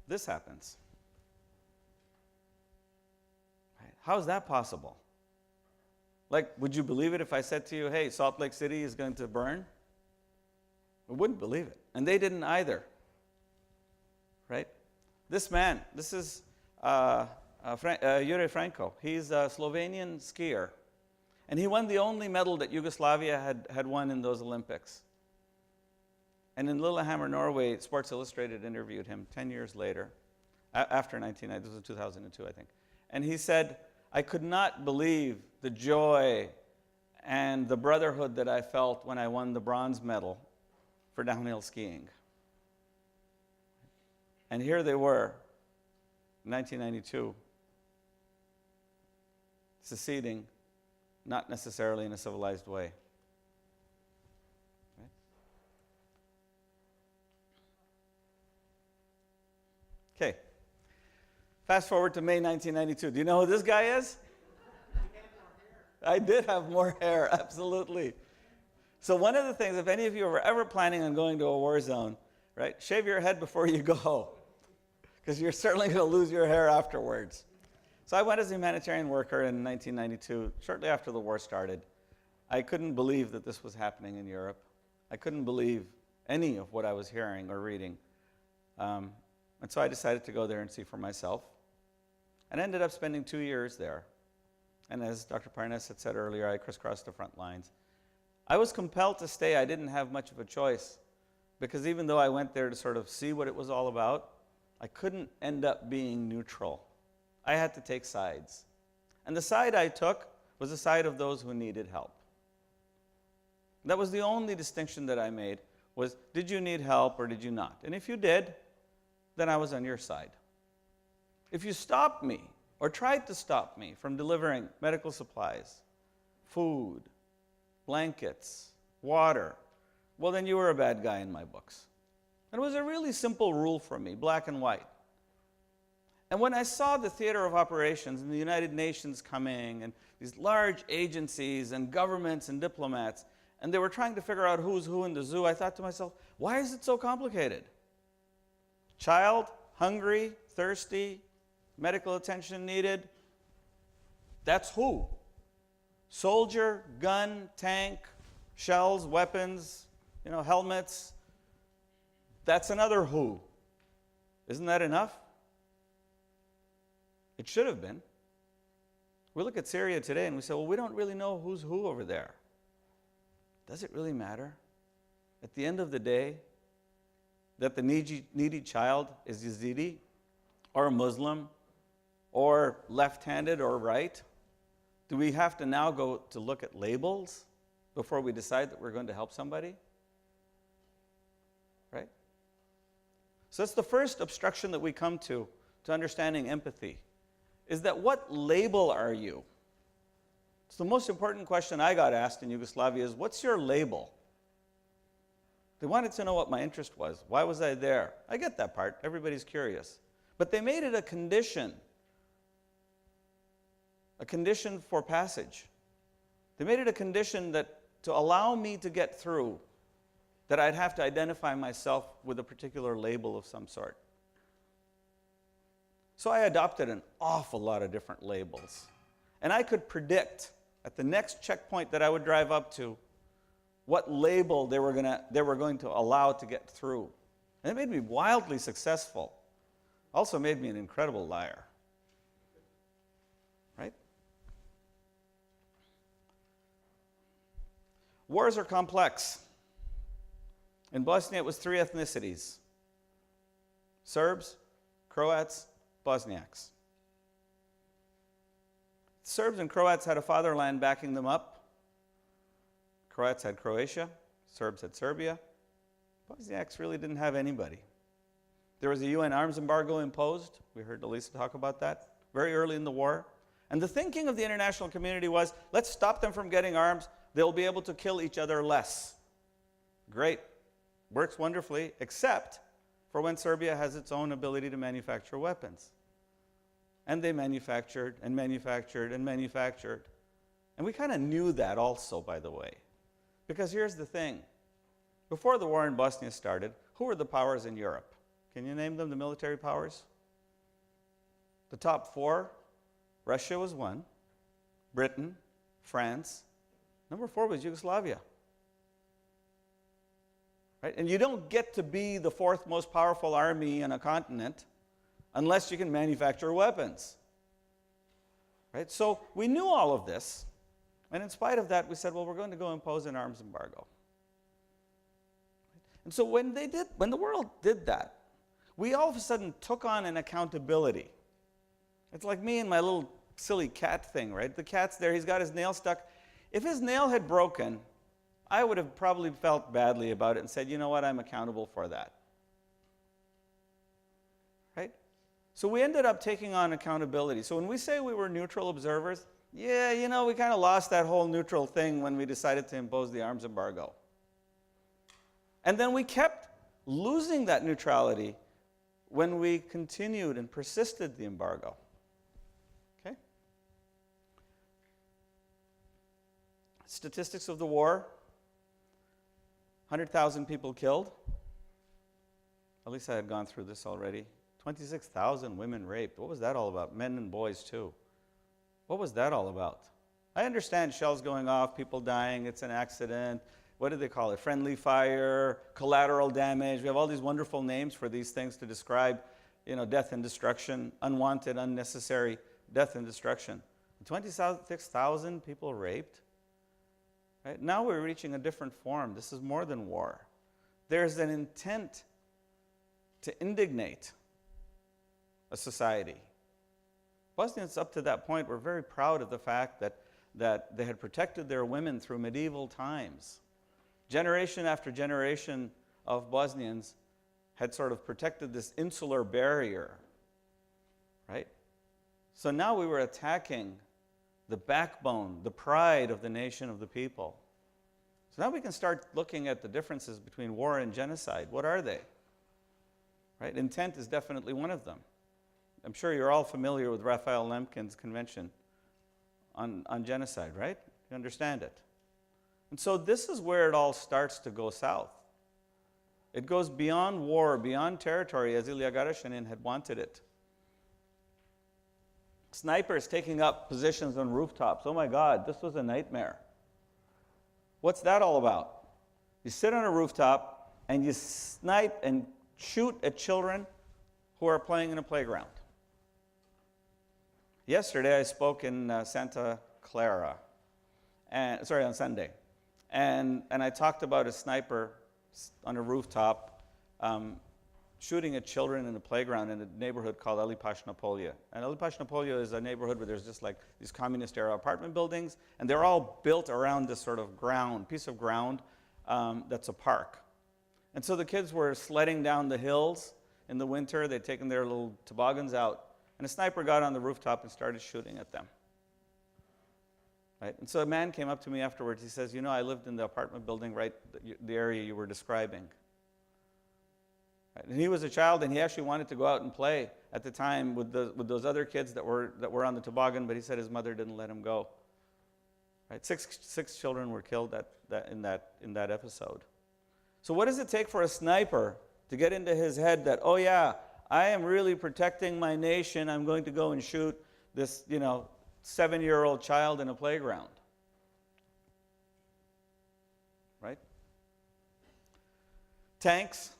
this happens. Right? How is that possible? Like, would you believe it if I said to you, hey, Salt Lake City is going to burn? I wouldn't believe it. And they didn't either. Right? This man, this is Jure Franko. He's a Slovenian skier. And he won the only medal that Yugoslavia had won in those Olympics. And in Lillehammer, Norway, Sports Illustrated interviewed him 10 years later, after 1990, this was 2002, I think. And he said, I could not believe the joy and the brotherhood that I felt when I won the bronze medal for downhill skiing. And here they were, 1992, seceding, not necessarily in a civilized way. Right? Okay. Fast forward to May 1992. Do you know who this guy is? I did have more hair, absolutely. So one of the things, if any of you are ever planning on going to a war zone, right, shave your head before you go, because you're certainly going to lose your hair afterwards. So I went as a humanitarian worker in 1992, shortly after the war started. I couldn't believe that this was happening in Europe. I couldn't believe any of what I was hearing or reading. And so I decided to go there and see for myself. And I ended up spending 2 years there. And as Dr. Parnas had said earlier, I crisscrossed the front lines. I was compelled to stay. I didn't have much of a choice, because even though I went there to sort of see what it was all about, I couldn't end up being neutral. I had to take sides. And the side I took was the side of those who needed help. That was the only distinction that I made, was did you need help or did you not? And if you did, then I was on your side. If you stopped me or tried to stop me from delivering medical supplies, food, blankets, water, well, then you were a bad guy in my books. And it was a really simple rule for me, black and white. And when I saw the theater of operations and the United Nations coming and these large agencies and governments and diplomats, and they were trying to figure out who's who in the zoo, I thought to myself, why is it so complicated? Child, hungry, thirsty, medical attention needed, that's who. Soldier, gun, tank, shells, weapons, helmets, that's another who. Isn't that enough? It should have been. We look at Syria today and we say, well, we don't really know who's who over there. Does it really matter? At the end of the day, that the needy child is Yazidi, or a Muslim, or left-handed or right? Do we have to now go to look at labels before we decide that we're going to help somebody? Right? So that's the first obstruction that we come to understanding empathy, is that what label are you? It's the most important question I got asked in Yugoslavia is, what's your label? They wanted to know what my interest was. Why was I there? I get that part. Everybody's curious. But they made it a condition for passage. They made it a condition that to allow me to get through, that I'd have to identify myself with a particular label of some sort. So I adopted an awful lot of different labels. And I could predict at the next checkpoint that I would drive up to what label they were going to allow to get through. And it made me wildly successful. Also made me an incredible liar. Right? Wars are complex. In Bosnia, it was 3 ethnicities: Serbs, Croats, Bosniaks. Serbs and Croats had a fatherland backing them up. Croats had Croatia, Serbs had Serbia. Bosniaks really didn't have anybody. There was a UN arms embargo imposed. We heard Elisa talk about that very early in the war. And the thinking of the international community was, let's stop them from getting arms. They'll be able to kill each other less. Great. Works wonderfully, except for when Serbia has its own ability to manufacture weapons. And they manufactured and manufactured and manufactured. And we kind of knew that also, by the way. Because here's the thing. Before the war in Bosnia started, who were the powers in Europe? Can you name them, the military powers? The top 4, Russia was 1, Britain, France. Number 4 was Yugoslavia. Right? And you don't get to be the 4th most powerful army in a continent unless you can manufacture weapons. Right? So we knew all of this, and in spite of that, we said, well, we're going to go impose an arms embargo. And so when the world did that, we all of a sudden took on an accountability. It's like me and my little silly cat thing, right? The cat's there, he's got his nail stuck. If his nail had broken, I would have probably felt badly about it and said, you know what, I'm accountable for that. Right? So we ended up taking on accountability. So when we say we were neutral observers, yeah, we kind of lost that whole neutral thing when we decided to impose the arms embargo. And then we kept losing that neutrality when we continued and persisted the embargo. Okay? statistics of the war, 100,000 people killed. At least I had gone through this already. 26,000 women raped. What was that all about? Men and boys too. What was that all about? I understand shells going off, people dying, it's an accident. What do they call it? Friendly fire, collateral damage. We have all these wonderful names for these things to describe, death and destruction, unwanted, unnecessary death and destruction. 26,000 people raped. Right? Now we're reaching a different form. This is more than war. There's an intent to indignate a society. Bosnians up to that point were very proud of the fact that they had protected their women through medieval times. Generation after generation of Bosnians had sort of protected this insular barrier, right? So now we were attacking the backbone, the pride of the nation, of the people. So now we can start looking at the differences between war and genocide. What are they? Right? Intent is definitely one of them. I'm sure you're all familiar with Raphael Lemkin's convention on genocide, right? You understand it. And so this is where it all starts to go south. It goes beyond war, beyond territory, as Ilya Garašanin had wanted it. Snipers taking up positions on rooftops. Oh my God, this was a nightmare. What's that all about? You sit on a rooftop and you snipe and shoot at children who are playing in a playground. Yesterday I spoke in Santa Clara, on Sunday, and I talked about a sniper on a rooftop shooting at children in a playground in a neighborhood called Alipashna Polje. And Alipashna Polje is a neighborhood where there's just like these communist-era apartment buildings, and they're all built around this sort of piece of ground that's a park. And so the kids were sledding down the hills in the winter. They'd taken their little toboggans out, and a sniper got on the rooftop and started shooting at them. Right? And so a man came up to me afterwards. He says, I lived in the apartment building right the area you were describing. Right? And he was a child, and he actually wanted to go out and play at the time with those other kids that were on the toboggan, but he said his mother didn't let him go. Right? Six children were killed in that episode. So what does it take for a sniper to get into his head that, oh yeah, I am really protecting my nation, I'm going to go and shoot this, 7-year-old child in a playground? Right? Tanks.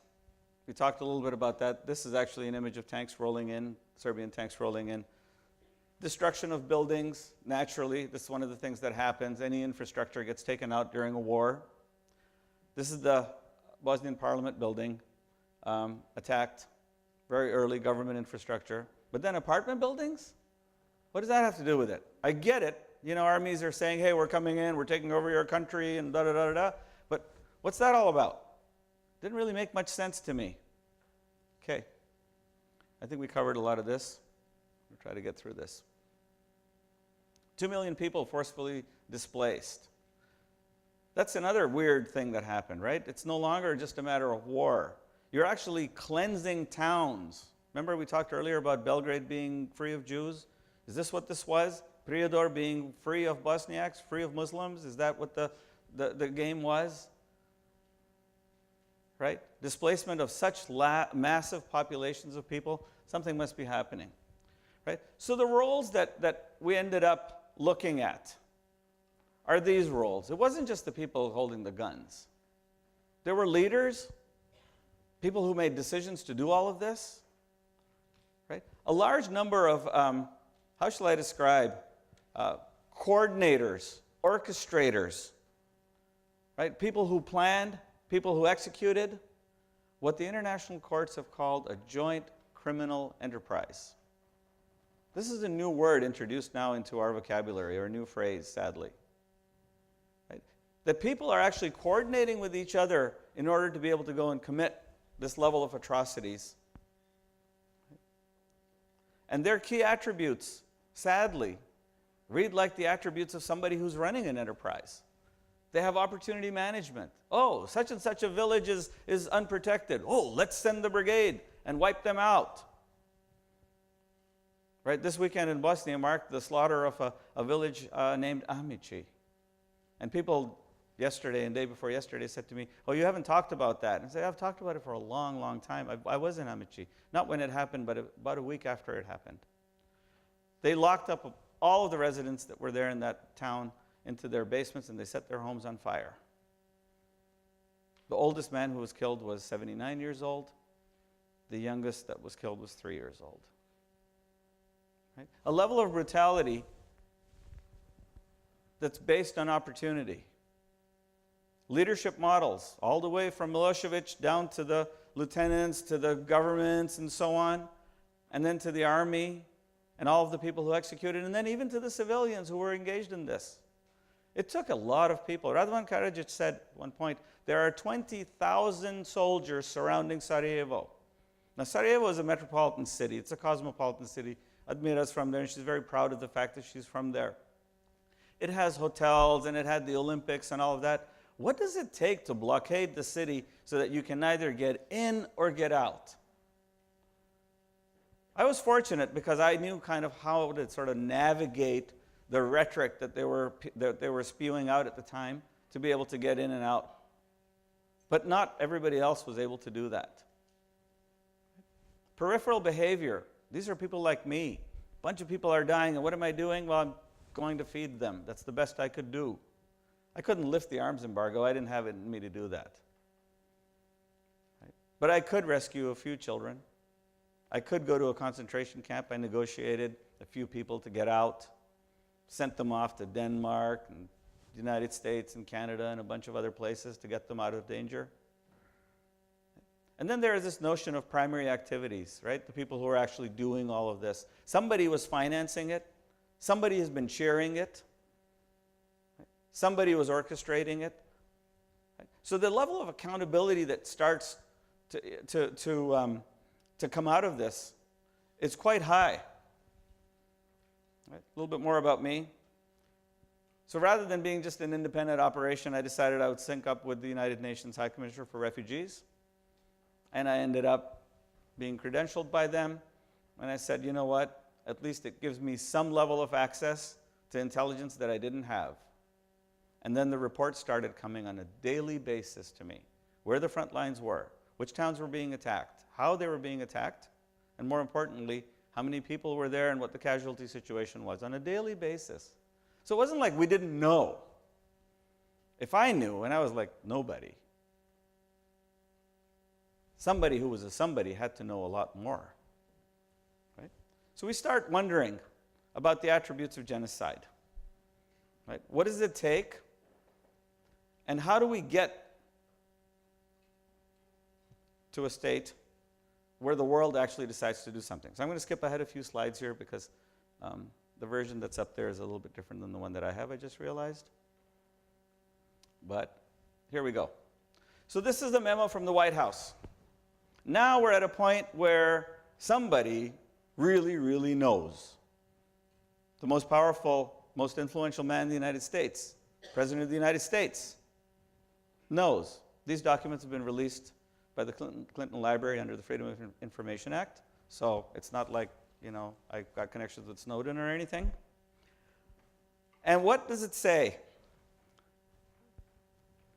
We talked a little bit about that. This is actually an image of tanks rolling in, Serbian tanks rolling in. Destruction of buildings, naturally. This is one of the things that happens. Any infrastructure gets taken out during a war. This is the Bosnian parliament building, attacked. Very early government infrastructure. But then apartment buildings? What does that have to do with it? I get it. Armies are saying, hey, we're coming in, we're taking over your country, and da-da-da-da-da. But what's that all about? Didn't really make much sense to me. Okay. I think we covered a lot of this. We'll try to get through this. 2 million people forcefully displaced. That's another weird thing that happened, right? It's no longer just a matter of war. You're actually cleansing towns. Remember we talked earlier about Belgrade being free of Jews? Is this what this was? Prijedor being free of Bosniaks, free of Muslims? Is that what the game was? Right? Displacement of such massive populations of people, something must be happening. Right? So the roles that we ended up looking at are these roles. It wasn't just the people holding the guns. There were leaders, people who made decisions to do all of this. Right? A large number of, how shall I describe, coordinators, orchestrators, right? People who planned, people who executed what the international courts have called a joint criminal enterprise. This is a new word introduced now into our vocabulary, or a new phrase, sadly. Right? That people are actually coordinating with each other in order to be able to go and commit this level of atrocities. And their key attributes, sadly, read like the attributes of somebody who's running an enterprise. They have opportunity management. Oh, such and such a village is unprotected. Oh, let's send the brigade and wipe them out. Right? This weekend in Bosnia marked the slaughter of a village named Ahmići. And people yesterday and day before yesterday said to me, oh, you haven't talked about that. And I said, I've talked about it for a long, long time. I was in Amici. Not when it happened, but about a week after it happened. They locked up all of the residents that were there in that town into their basements, and they set their homes on fire. The oldest man who was killed was 79 years old. The youngest that was killed was 3 years old. Right? A level of brutality that's based on opportunity. Leadership models, all the way from Milosevic down to the lieutenants, to the governments, and so on, and then to the army, and all of the people who executed, and then even to the civilians who were engaged in this. It took a lot of people. Radovan Karadzic said at one point, there are 20,000 soldiers surrounding Sarajevo. Now, Sarajevo is a metropolitan city. It's a cosmopolitan city. Admira's from there, and she's very proud of the fact that she's from there. It has hotels, and it had the Olympics and all of that. What does it take to blockade the city so that you can neither get in or get out? I was fortunate because I knew kind of how to sort of navigate the rhetoric that they were spewing out at the time to be able to get in and out. But not everybody else was able to do that. Peripheral behavior. These are people like me. A bunch of people are dying, and what am I doing? Well, I'm going to feed them. That's the best I could do. I couldn't lift the arms embargo. I didn't have it in me to do that. Right? But I could rescue a few children. I could go to a concentration camp. I negotiated a few people to get out, sent them off to Denmark and the United States and Canada and a bunch of other places to get them out of danger. And then there is this notion of primary activities, right? The people who are actually doing all of this. Somebody was financing it. Somebody has been cheering it. Somebody was orchestrating it. So the level of accountability that starts to come out of this is quite high. Right? A little bit more about me. So rather than being just an independent operation, I decided I would sync up with the United Nations High Commissioner for Refugees. And I ended up being credentialed by them. And I said, you know what? At least it gives me some level of access to intelligence that I didn't have. And then the reports started coming on a daily basis to me, where the front lines were, which towns were being attacked, how they were being attacked, and more importantly, how many people were there and what the casualty situation was on a daily basis. So it wasn't like we didn't know. If I knew, and I was like nobody, somebody who was a somebody had to know a lot more. Right? So we start wondering about the attributes of genocide. Right? What does it take? And how do we get to a state where the world actually decides to do something? So I'm going to skip ahead a few slides here because the version that's up there is a little bit different than the one that I have, I just realized. But here we go. So this is the memo from the White House. Now we're at a point where somebody really, really knows. The most powerful, most influential man in the United States, President of the United States, knows. These documents have been released by the Clinton Library under the Freedom of Information Act. So it's not like, you know, I got connections with Snowden or anything. And what does it say?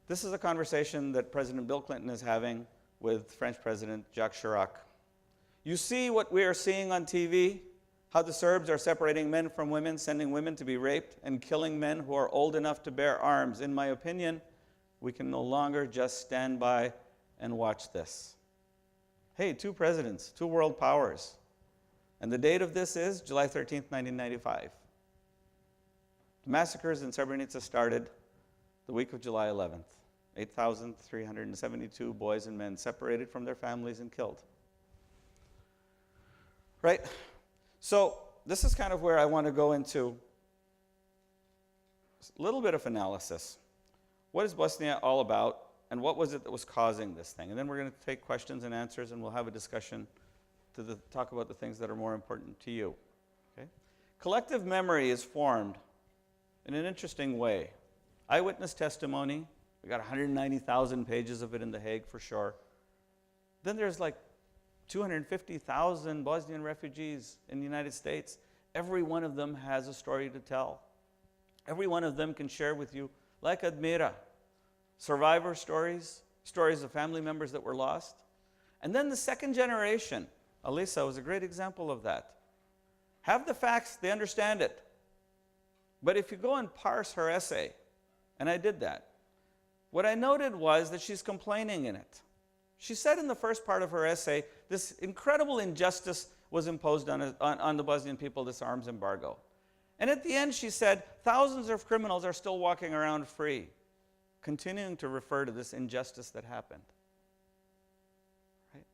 This is a conversation that President Bill Clinton is having with French President Jacques Chirac. You see what we are seeing on TV? How the Serbs are separating men from women, sending women to be raped, and killing men who are old enough to bear arms. In my opinion, we can no longer just stand by and watch this. Hey, 2 presidents, 2 world powers. And the date of this is July 13th, 1995. The massacres in Srebrenica started the week of July 11th. 8,372 boys and men separated from their families and killed. Right? So this is kind of where I want to go into a little bit of analysis. What is Bosnia all about, and what was it that was causing this thing? And then we're going to take questions and answers, and we'll have a discussion to talk about the things that are more important to you. Okay? Collective memory is formed in an interesting way. Eyewitness testimony, we got 190,000 pages of it in The Hague for sure. Then there's like 250,000 Bosnian refugees in the United States. Every one of them has a story to tell. Every one of them can share with you like Admira. Survivor stories, stories of family members that were lost. And then the second generation, Alisa was a great example of that. Have the facts, they understand it. But if you go and parse her essay, and I did that, what I noted was that she's complaining in it. She said in the first part of her essay, this incredible injustice was imposed on the Bosnian people, this arms embargo. And at the end she said, thousands of criminals are still walking around free, continuing to refer to this injustice that happened. Right?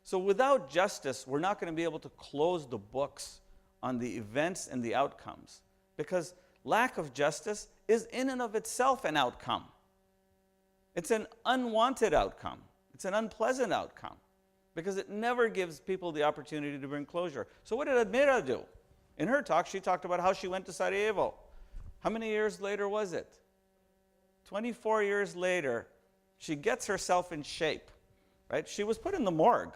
So without justice, we're not going to be able to close the books on the events and the outcomes, because lack of justice is in and of itself an outcome. It's an unwanted outcome. It's an unpleasant outcome, because it never gives people the opportunity to bring closure. So what did Admira do? In her talk, she talked about how she went to Sarajevo. How many years later was it? 24 years later, she gets herself in shape, right? She was put in the morgue.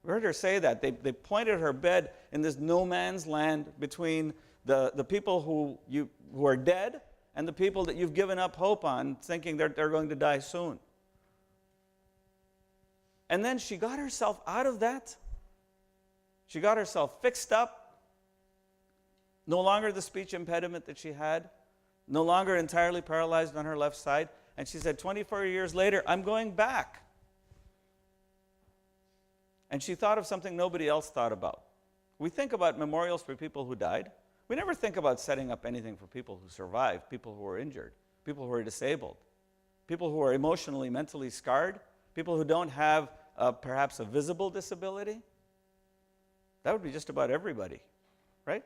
We heard her say that. They pointed her bed in this no man's land between the people who are dead and the people that you've given up hope on, thinking they're going to die soon. And then she got herself out of that. She got herself fixed up. No longer the speech impediment that she had. No longer entirely paralyzed on her left side. And she said, 24 years later, I'm going back. And she thought of something nobody else thought about. We think about memorials for people who died. We never think about setting up anything for people who survived, people who were injured, people who are disabled, people who are emotionally, mentally scarred, people who don't have perhaps a visible disability. That would be just about everybody, right?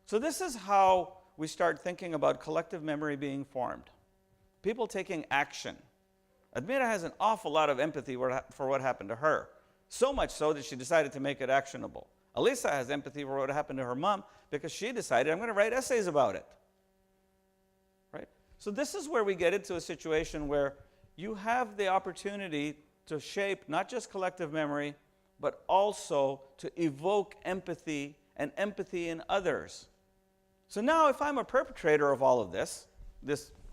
So this is how we start thinking about collective memory being formed. People taking action. Admira has an awful lot of empathy for what happened to her, so much so that she decided to make it actionable. Alisa has empathy for what happened to her mom because she decided, I'm going to write essays about it. Right? So this is where we get into a situation where you have the opportunity to shape not just collective memory, but also to evoke empathy and empathy in others. So now if I'm a perpetrator of all of this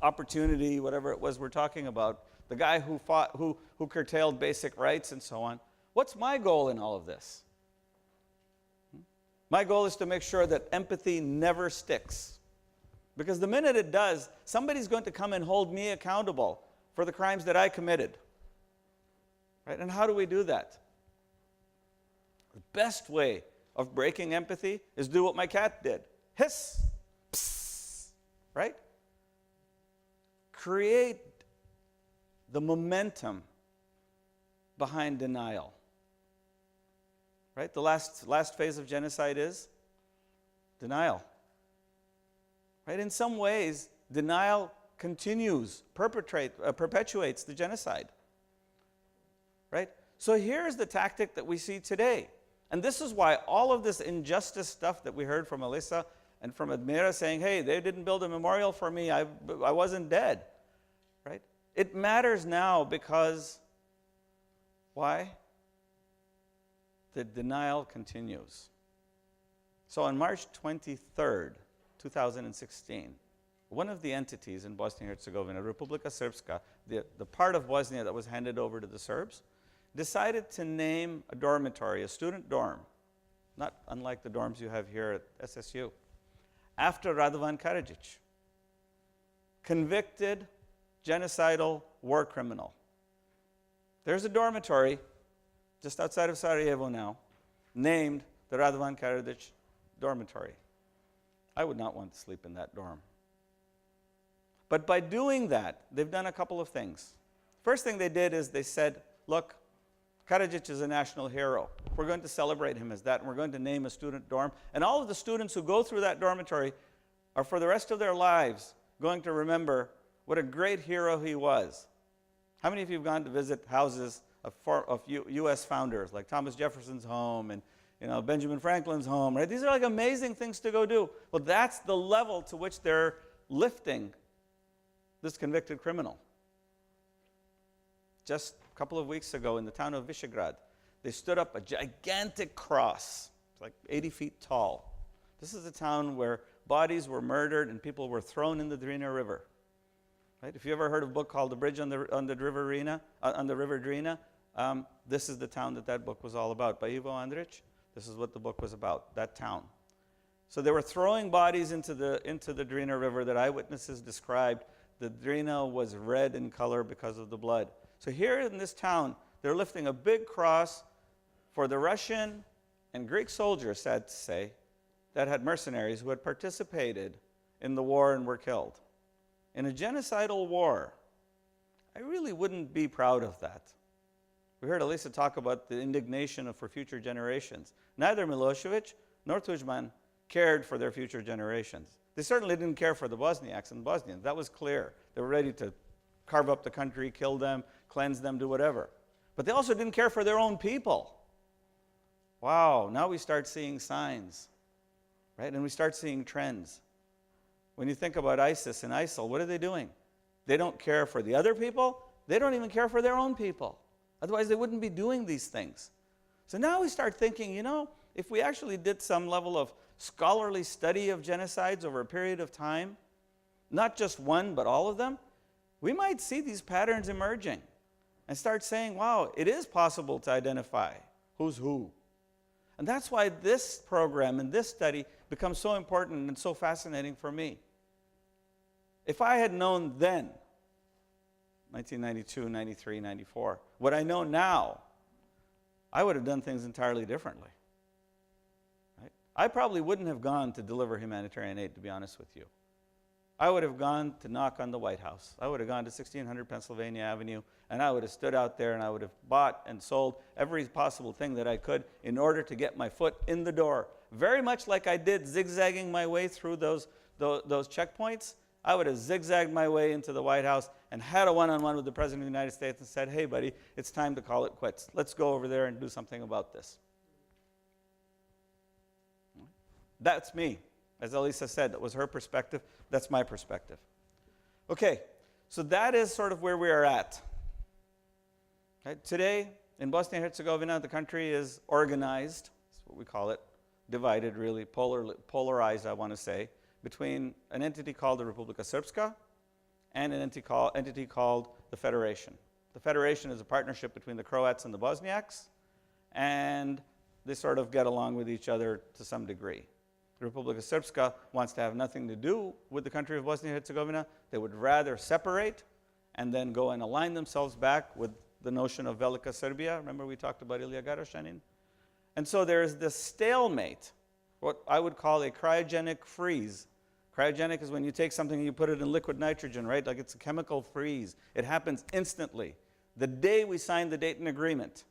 opportunity, whatever it was we're talking about, the guy who fought, who curtailed basic rights and so on, what's my goal in all of this? My goal is to make sure that empathy never sticks. Because the minute it does, somebody's going to come and hold me accountable for the crimes that I committed. Right? And how do we do that? The best way of breaking empathy is do what my cat did. Hiss. Psst. Right? Create the momentum behind denial. Right? The last phase of genocide is denial. Right? In some ways, denial continues, perpetuates the genocide. Right? So here's the tactic that we see today. And this is why all of this injustice stuff that we heard from Alisa and from Admira saying, hey, they didn't build a memorial for me, I wasn't dead. Right? It matters now because, why? The denial continues. So on March 23rd, 2016, one of the entities in Bosnia-Herzegovina, Republika Srpska, the part of Bosnia that was handed over to the Serbs, decided to name a dormitory, a student dorm, not unlike the dorms you have here at SSU, after Radovan Karadzic, convicted genocidal war criminal. There's a dormitory just outside of Sarajevo now, named the Radovan Karadzic dormitory. I would not want to sleep in that dorm. But by doing that, they've done a couple of things. First thing they did is they said, look, Karadzic is a national hero. We're going to celebrate him as that, and we're going to name a student dorm. And all of the students who go through that dormitory are, for the rest of their lives, going to remember what a great hero he was. How many of you have gone to visit houses of U.S. founders, like Thomas Jefferson's home and Benjamin Franklin's home, right? These are like amazing things to go do. Well, that's the level to which they're lifting this convicted criminal. Just a couple of weeks ago in the town of Visegrad, they stood up a gigantic cross, it's like 80 feet tall. This is a town where bodies were murdered and people were thrown in the Drina River. Right? If you ever heard of a book called The Bridge on the River Drina, this is the town that book was all about. By Ivo Andrić, this is what the book was about, that town. So they were throwing bodies into the Drina River that eyewitnesses described. The Drina was red in color because of the blood. So here in this town, they're lifting a big cross for the Russian and Greek soldiers, sad to say, that had mercenaries who had participated in the war and were killed. In a genocidal war, I really wouldn't be proud of that. We heard Elisa talk about the indignation for future generations. Neither Milosevic nor Tudjman cared for their future generations. They certainly didn't care for the Bosniaks and Bosnians. That was clear. They were ready to carve up the country, kill them, cleanse them, do whatever. But they also didn't care for their own people. Wow, now we start seeing signs, right? And we start seeing trends. When you think about ISIS and ISIL, what are they doing? They don't care for the other people. They don't even care for their own people. Otherwise, they wouldn't be doing these things. So now we start thinking, you know, if we actually did some level of scholarly study of genocides over a period of time, not just one, but all of them, we might see these patterns emerging and start saying, wow, it is possible to identify who's who. And that's why this program and this study becomes so important and so fascinating for me. If I had known then, 1992, 93, 94, what I know now, I would have done things entirely differently. Right? I probably wouldn't have gone to deliver humanitarian aid, to be honest with you. I would have gone to knock on the White House. I would have gone to 1600 Pennsylvania Avenue, and I would have stood out there and I would have bought and sold every possible thing that I could in order to get my foot in the door. Very much like I did zigzagging my way through those checkpoints, I would have zigzagged my way into the White House and had a one-on-one with the President of the United States and said, hey, buddy, it's time to call it quits. Let's go over there and do something about this. That's me. As Elisa said, that was her perspective. That's my perspective. Okay, so that is sort of where we are at. Okay, today, in Bosnia-Herzegovina, the country is organized. That's what we call it. Divided, really, polarized, I want to say, between an entity called the Republika Srpska and an entity called the Federation. The Federation is a partnership between the Croats and the Bosniaks, and they sort of get along with each other to some degree. The Republika Srpska wants to have nothing to do with the country of Bosnia-Herzegovina. They would rather separate and then go and align themselves back with the notion of Velika Serbia. Remember we talked about Ilija Garašanin? And so there's this stalemate, what I would call a cryogenic freeze. Cryogenic is when you take something and you put it in liquid nitrogen, right? Like it's a chemical freeze. It happens instantly. The day we signed the Dayton Agreement,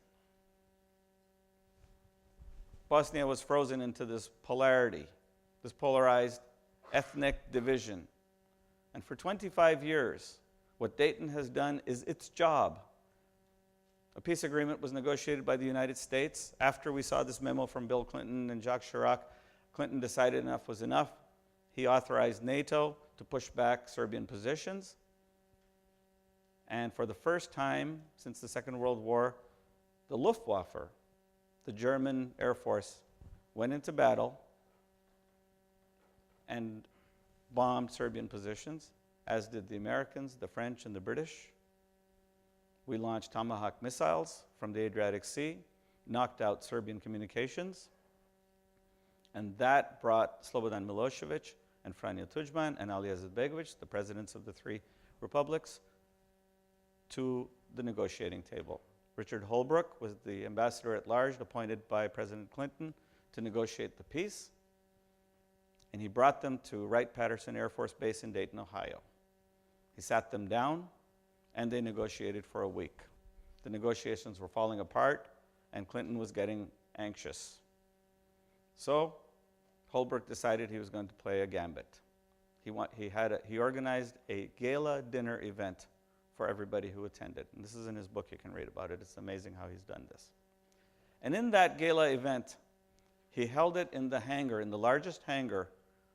Bosnia was frozen into this polarity, this polarized ethnic division. And for 25 years, what Dayton has done is its job. A peace agreement was negotiated by the United States. After we saw this memo from Bill Clinton and Jacques Chirac, Clinton decided enough was enough. He authorized NATO to push back Serbian positions. And for the first time since the Second World War, the Luftwaffe, the German Air Force, went into battle and bombed Serbian positions, as did the Americans, the French, and the British. We launched Tomahawk missiles from the Adriatic Sea, knocked out Serbian communications, and that brought Slobodan Milosevic and Franjo Tudjman and Ali Izetbegovic, the presidents of the three republics, to the negotiating table. Richard Holbrooke was the ambassador at large appointed by President Clinton to negotiate the peace, and he brought them to Wright-Patterson Air Force Base in Dayton, Ohio. He sat them down, and they negotiated for a week. The negotiations were falling apart, and Clinton was getting anxious. So Holbrooke decided he was going to play a gambit. He organized a gala dinner event for everybody who attended. And this is in his book, you can read about it. It's amazing how he's done this. And in that gala event, he held it in the hangar, in the largest hangar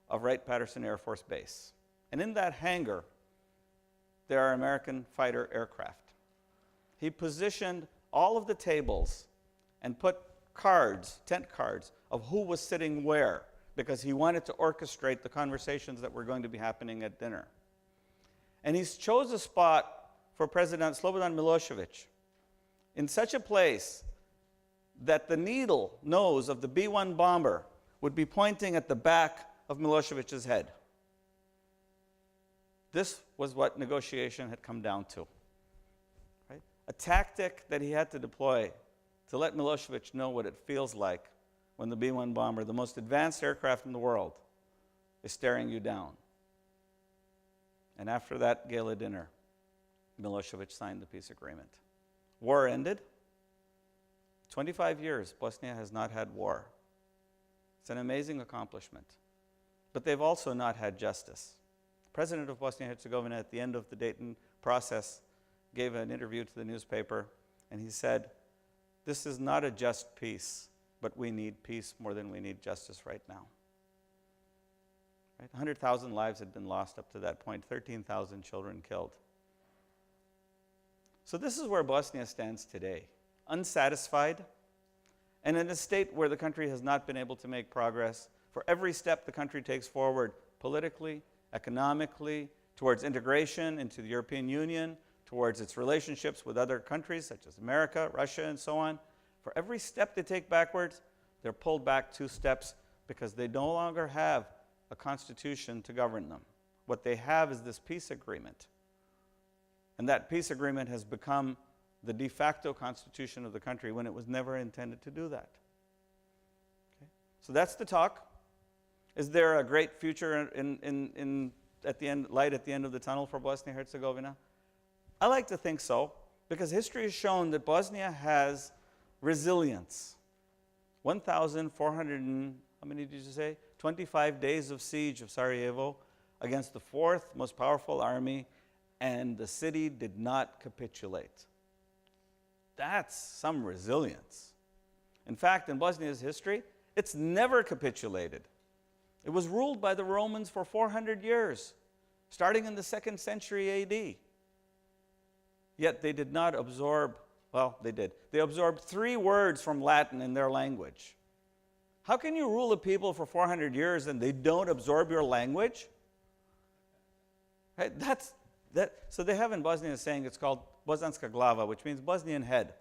of Wright-Patterson Air Force Base. And in that hangar, there are American fighter aircraft. He positioned all of the tables and put cards, tent cards, of who was sitting where. because he wanted to orchestrate the conversations that were going to be happening at dinner. And he chose a spot for President Slobodan Milošević in such a place that the needle nose of the B-1 bomber would be pointing at the back of Milošević's head. This was what negotiation had come down to. Right? A tactic that he had to deploy to let Milošević know what it feels like when the B-1 bomber, the most advanced aircraft in the world, is staring you down. And after that gala dinner, Milošević signed the peace agreement. War ended. 25 years, Bosnia has not had war. It's an amazing accomplishment. But they've also not had justice. The president of Bosnia-Herzegovina, at the end of the Dayton process, gave an interview to the newspaper, and he said, "This is not a just peace, but we need peace more than we need justice right now." Right? 100,000 lives had been lost up to that point, 13,000 children killed. So this is where Bosnia stands today, unsatisfied, and in a state where the country has not been able to make progress. For every step the country takes forward, politically, economically, towards integration into the European Union, towards its relationships with other countries such as America, Russia, and so on, for every step they take backwards, they're pulled back 2 steps because they no longer have a constitution to govern them. What they have is this peace agreement. And that peace agreement has become the de facto constitution of the country when it was never intended to do that. Okay? So that's the talk. Is there a great future at the end, light at the end of the tunnel for Bosnia-Herzegovina? I like to think so, because history has shown that Bosnia has resilience. 1,400 and, how many did you say? 25 days of siege of Sarajevo against the 4th most powerful army, and the city did not capitulate. That's some resilience. In fact, in Bosnia's history, it's never capitulated. It was ruled by the Romans for 400 years, starting in the 2nd century AD. Yet they did not absorb, well, they did. They absorbed 3 words from Latin in their language. How can you rule a people for 400 years and they don't absorb your language? Right? So they have in Bosnia a saying, it's called Bosanska glava, which means Bosnian head.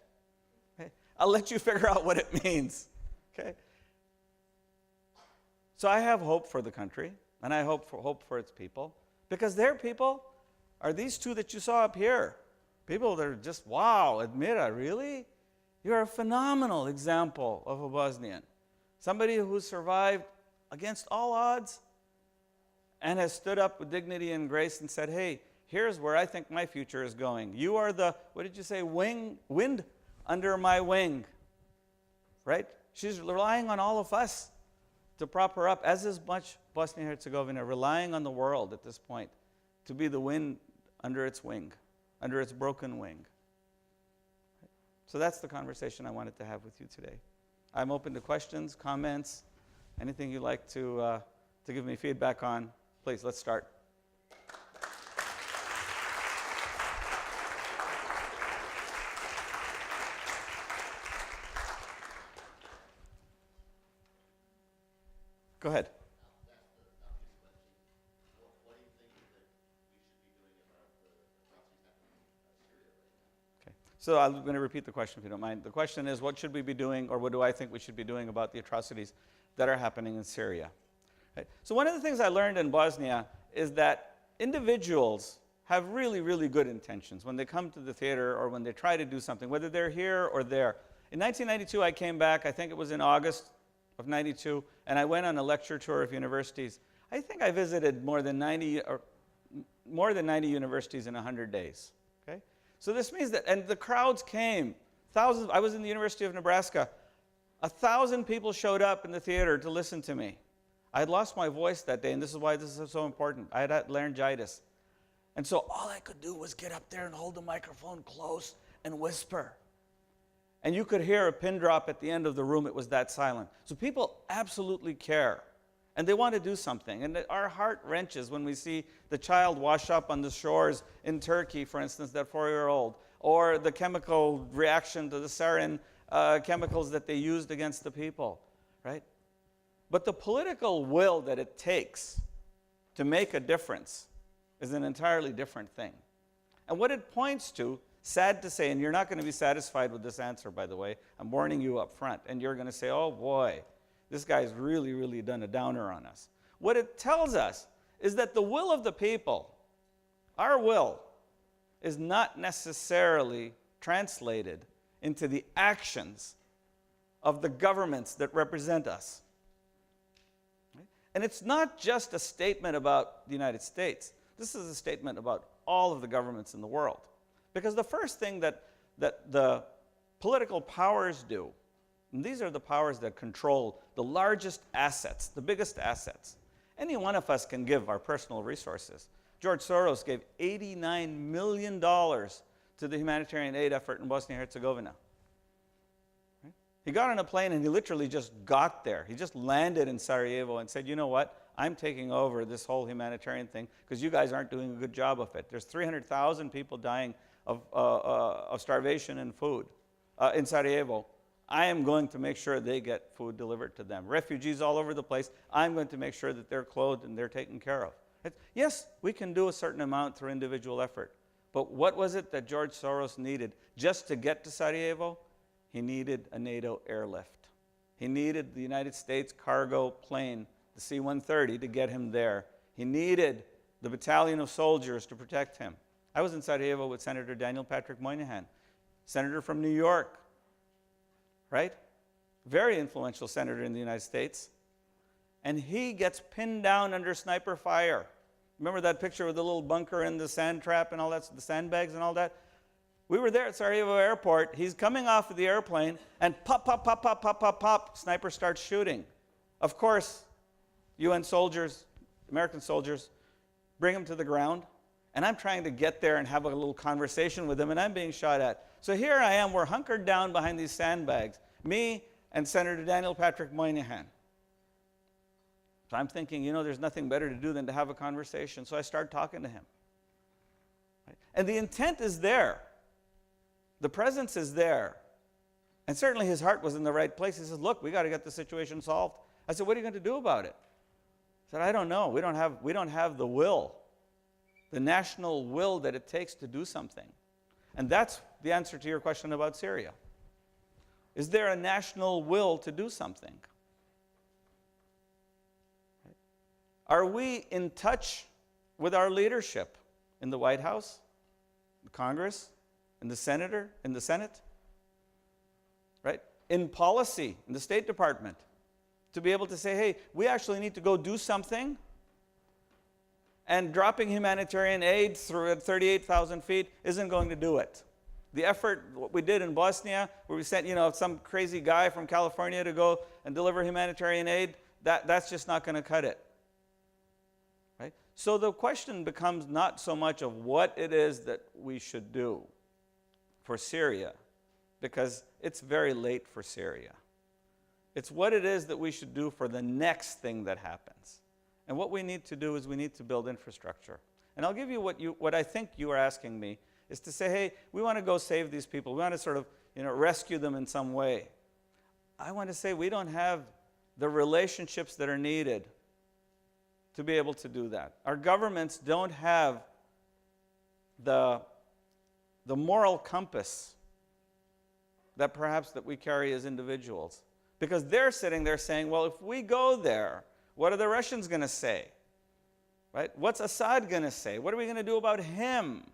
Okay? I'll let you figure out what it means. Okay? So I have hope for the country, and I hope for its people, because their people are these 2 that you saw up here. People that are just, wow, Admira, really? You're a phenomenal example of a Bosnian. Somebody who survived against all odds and has stood up with dignity and grace and said, hey, here's where I think my future is going. You are the, what did you say, wind under my wing, right? She's relying on all of us to prop her up, as is much Bosnia-Herzegovina, relying on the world at this point to be the wind under its wing, under its broken wing. So that's the conversation I wanted to have with you today. I'm open to questions, comments, anything you'd like to give me feedback on. Please, let's start. Go ahead. So I'm going to repeat the question if you don't mind. The question is, what should we be doing, or what do I think we should be doing about the atrocities that are happening in Syria? Right? So one of the things I learned in Bosnia is that individuals have really, really good intentions when they come to the theater or when they try to do something, whether they're here or there. In 1992, I came back, I think it was in August of 92, and I went on a lecture tour of universities. I think I visited more than 90 universities in 100 days. Okay? So this means that, and the crowds came, thousands. I was in the University of Nebraska. 1,000 people showed up in the theater to listen to me. I had lost my voice that day, and this is why this is so important. I had laryngitis. And so all I could do was get up there and hold the microphone close and whisper. And you could hear a pin drop at the end of the room. It was that silent. So people absolutely care, and they want to do something. And our heart wrenches when we see the child wash up on the shores in Turkey, for instance, that 4-year-old, or the chemical reaction to the sarin chemicals that they used against the people, right? But the political will that it takes to make a difference is an entirely different thing. And what it points to, sad to say, and you're not going to be satisfied with this answer, by the way, I'm warning you up front, and you're going to say, oh boy, this guy's really, really done a downer on us. What it tells us is that the will of the people, our will, is not necessarily translated into the actions of the governments that represent us. And it's not just a statement about the United States. This is a statement about all of the governments in the world. Because the first thing that the political powers do, and these are the powers that control the largest assets, the biggest assets. Any one of us can give our personal resources. George Soros gave $89 million to the humanitarian aid effort in Bosnia-Herzegovina. Right? He got on a plane and he literally just got there. He just landed in Sarajevo and said, you know what? I'm taking over this whole humanitarian thing because you guys aren't doing a good job of it. There's 300,000 people dying of starvation and food in Sarajevo. I am going to make sure they get food delivered to them. Refugees all over the place, I'm going to make sure that they're clothed and they're taken care of. Yes, we can do a certain amount through individual effort. But what was it that George Soros needed just to get to Sarajevo? He needed a NATO airlift. He needed the United States cargo plane, the C-130, to get him there. He needed the battalion of soldiers to protect him. I was in Sarajevo with Senator Daniel Patrick Moynihan, senator from New York, right? Very influential senator in the United States. And he gets pinned down under sniper fire. Remember that picture with the little bunker and the sand trap and all that, the sandbags and all that? We were there at Sarajevo airport. He's coming off of the airplane, and pop, pop, pop, pop, pop, pop, pop, sniper starts shooting. Of course, UN soldiers, American soldiers, bring him to the ground, and I'm trying to get there and have a little conversation with him, and I'm being shot at. So here I am, we're hunkered down behind these sandbags, me and Senator Daniel Patrick Moynihan. So I'm thinking, you know, there's nothing better to do than to have a conversation. So I start talking to him. Right? And the intent is there. The presence is there. And certainly his heart was in the right place. He says, look, we got to get the situation solved. I said, what are you going to do about it? He said, I don't know. We don't have the will, the national will that it takes to do something. And that's the answer to your question about Syria. Is there a national will to do something? Are we in touch with our leadership in the White House, the Congress, in the Senate, right? In policy, in the State Department, to be able to say, hey, we actually need to go do something, and dropping humanitarian aid through at 38,000 feet isn't going to do it. The effort, what we did in Bosnia, where we sent, you know, some crazy guy from California to go and deliver humanitarian aid, that's just not going to cut it. Right? So the question becomes not so much of what it is that we should do for Syria, because it's very late for Syria. It's what it is that we should do for the next thing that happens. And what we need to do is we need to build infrastructure. And I'll give you what I think you are asking me, is to say, hey, we want to go save these people. We want to sort of, you know, rescue them in some way. I want to say we don't have the relationships that are needed to be able to do that. Our governments don't have the moral compass that perhaps that we carry as individuals. Because they're sitting there saying, well, if we go there, what are the Russians going to say? Right? What's Assad going to say? What are we going to do about him?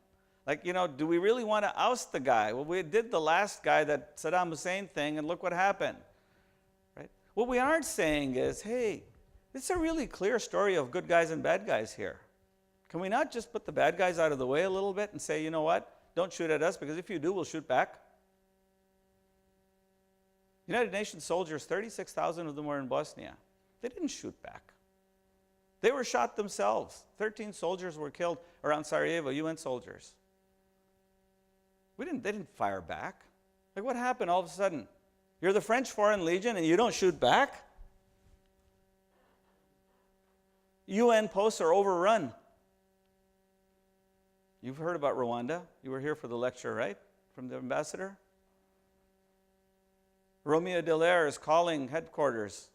Like, you know, do we really want to oust the guy? Well, we did the last guy, that Saddam Hussein thing, and look what happened. Right? What we aren't saying is, hey, it's a really clear story of good guys and bad guys here. Can we not just put the bad guys out of the way a little bit and say, you know what, don't shoot at us, because if you do, we'll shoot back? United Nations soldiers, 36,000 of them were in Bosnia. They didn't shoot back. They were shot themselves. 13 soldiers were killed around Sarajevo, UN soldiers. They didn't fire back. Like, what happened all of a sudden? You're the French Foreign Legion and you don't shoot back? UN posts are overrun. You've heard about Rwanda. You were here for the lecture, right? From the ambassador? Romeo Dallaire is calling headquarters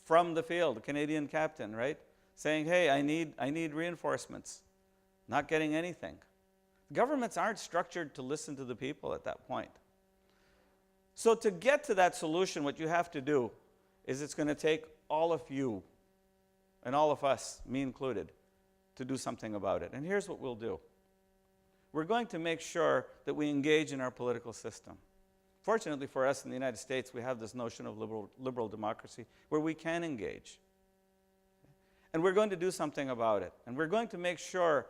from the field, a Canadian captain, right? Saying, hey, I need reinforcements. Not getting anything. Governments aren't structured to listen to the people at that point. So to get to that solution, what you have to do is it's going to take all of you and all of us, me included, to do something about it. And here's what we'll do. We're going to make sure that we engage in our political system. Fortunately for us in the United States, we have this notion of liberal democracy where we can engage. And we're going to do something about it. And we're going to make sure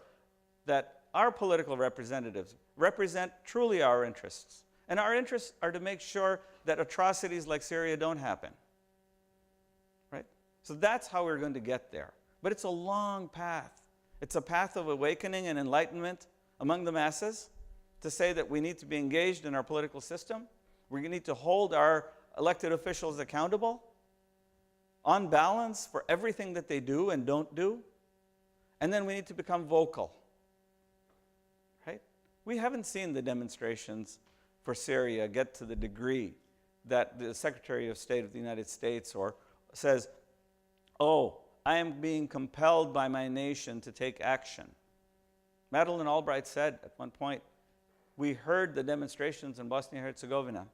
that our political representatives represent truly our interests. And our interests are to make sure that atrocities like Syria don't happen. Right? So that's how we're going to get there. But it's a long path. It's a path of awakening and enlightenment among the masses to say that we need to be engaged in our political system. We need to hold our elected officials accountable on balance for everything that they do and don't do. And then we need to become vocal. Right? We haven't seen the demonstrations for Syria get to the degree that the Secretary of State of the United States says, oh, I am being compelled by my nation to take action. Madeleine Albright said at one point, we heard the demonstrations in Bosnia-Herzegovina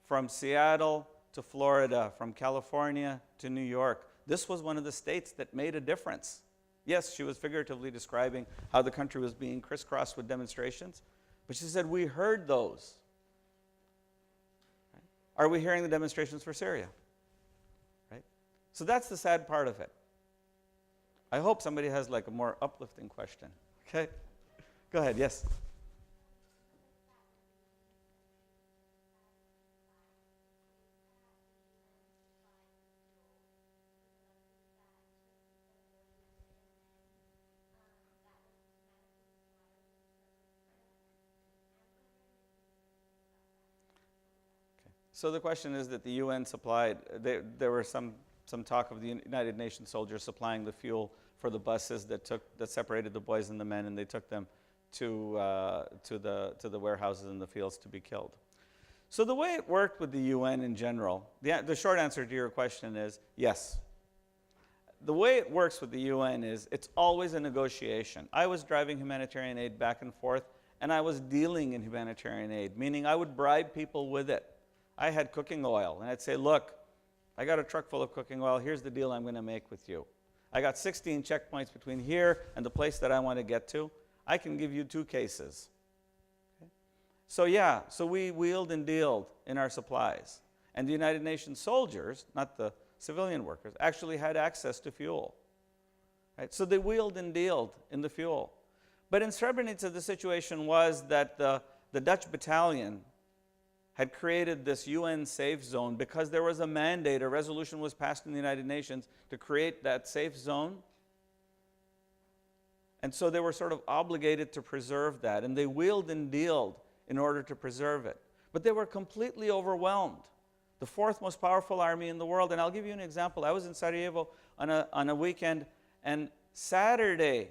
from Seattle to Florida, from California to New York. This was one of the states that made a difference. Yes, she was figuratively describing how the country was being crisscrossed with demonstrations, but she said, we heard those. Right? Are we hearing the demonstrations for Syria? Right? So that's the sad part of it. I hope somebody has like a more uplifting question. Okay? Go ahead, yes. So the question is that the UN supplied, there were some talk of the United Nations soldiers supplying the fuel for the buses that separated the boys and the men, and they took them to the warehouses in the fields to be killed. So the way it worked with the UN in general, the short answer to your question is yes. The way it works with the UN is it's always a negotiation. I was driving humanitarian aid back and forth, and I was dealing in humanitarian aid, meaning I would bribe people with it. I had cooking oil, and I'd say, look, I got a truck full of cooking oil. Here's the deal I'm going to make with you. I got 16 checkpoints between here and the place that I want to get to. I can give you 2 cases. Okay? So yeah, so we wheeled and dealed in our supplies. And the United Nations soldiers, not the civilian workers, actually had access to fuel. Right? So they wheeled and dealed in the fuel. But in Srebrenica, the situation was that the Dutch battalion had created this UN safe zone because there was a mandate, a resolution was passed in the United Nations to create that safe zone. And so they were sort of obligated to preserve that, and they wheeled and dealed in order to preserve it. But they were completely overwhelmed. The 4th most powerful army in the world, and I'll give you an example. I was in Sarajevo on a weekend, and Saturday,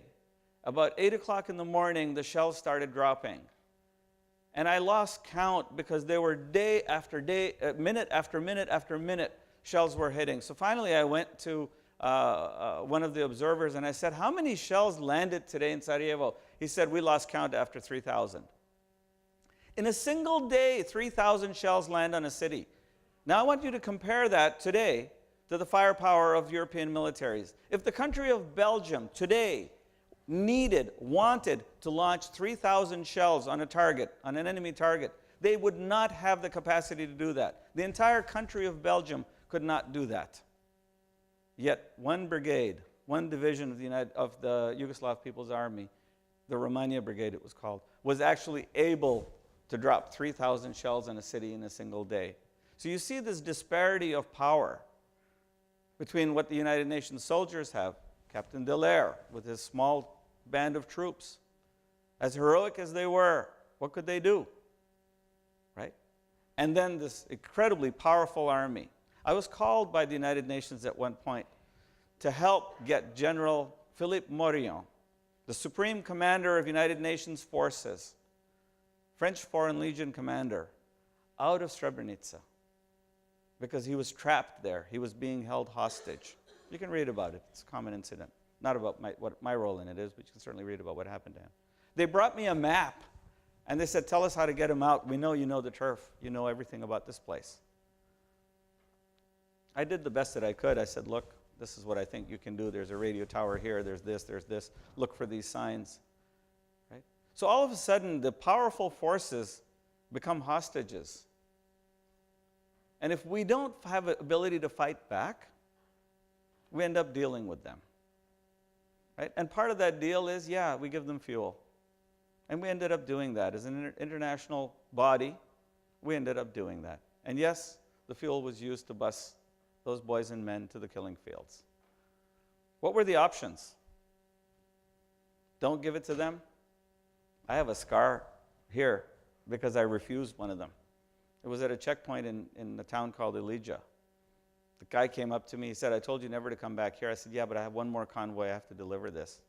about 8 o'clock in the morning, the shells started dropping. And I lost count because they were day after day, minute after minute after minute, shells were hitting. So finally I went to one of the observers and I said, how many shells landed today in Sarajevo? He said, we lost count after 3,000. In a single day, 3,000 shells land on a city. Now I want you to compare that today to the firepower of European militaries. If the country of Belgium today wanted to launch 3,000 shells on a target, on an enemy target, they would not have the capacity to do that. The entire country of Belgium could not do that. Yet one brigade, one division of the Yugoslav People's Army, the Romania Brigade it was called, was actually able to drop 3,000 shells on a city in a single day. So you see this disparity of power between what the United Nations soldiers have. Captain Dallaire, with his small band of troops, as heroic as they were, what could they do? Right? And then this incredibly powerful army. I was called by the United Nations at one point to help get General Philippe Morillon, the Supreme Commander of United Nations forces, French Foreign Legion commander, out of Srebrenica. because he was trapped there. He was being held hostage. You can read about it. It's a common incident. Not about what my role in it is, but you can certainly read about what happened to him. They brought me a map, and they said, tell us how to get him out. We know you know the turf. You know everything about this place. I did the best that I could. I said, look, this is what I think you can do. There's a radio tower here. There's this. Look for these signs. Right? So all of a sudden, the powerful forces become hostages. And if we don't have an ability to fight back, we end up dealing with them. Right? And part of that deal is, yeah, we give them fuel. And we ended up doing that. As an international body, we ended up doing that. And yes, the fuel was used to bus those boys and men to the killing fields. What were the options? Don't give it to them? I have a scar here because I refused one of them. It was at a checkpoint in a town called Ilija. The guy came up to me, he said, I told you never to come back here. I said, yeah, but I have one more convoy, I have to deliver this.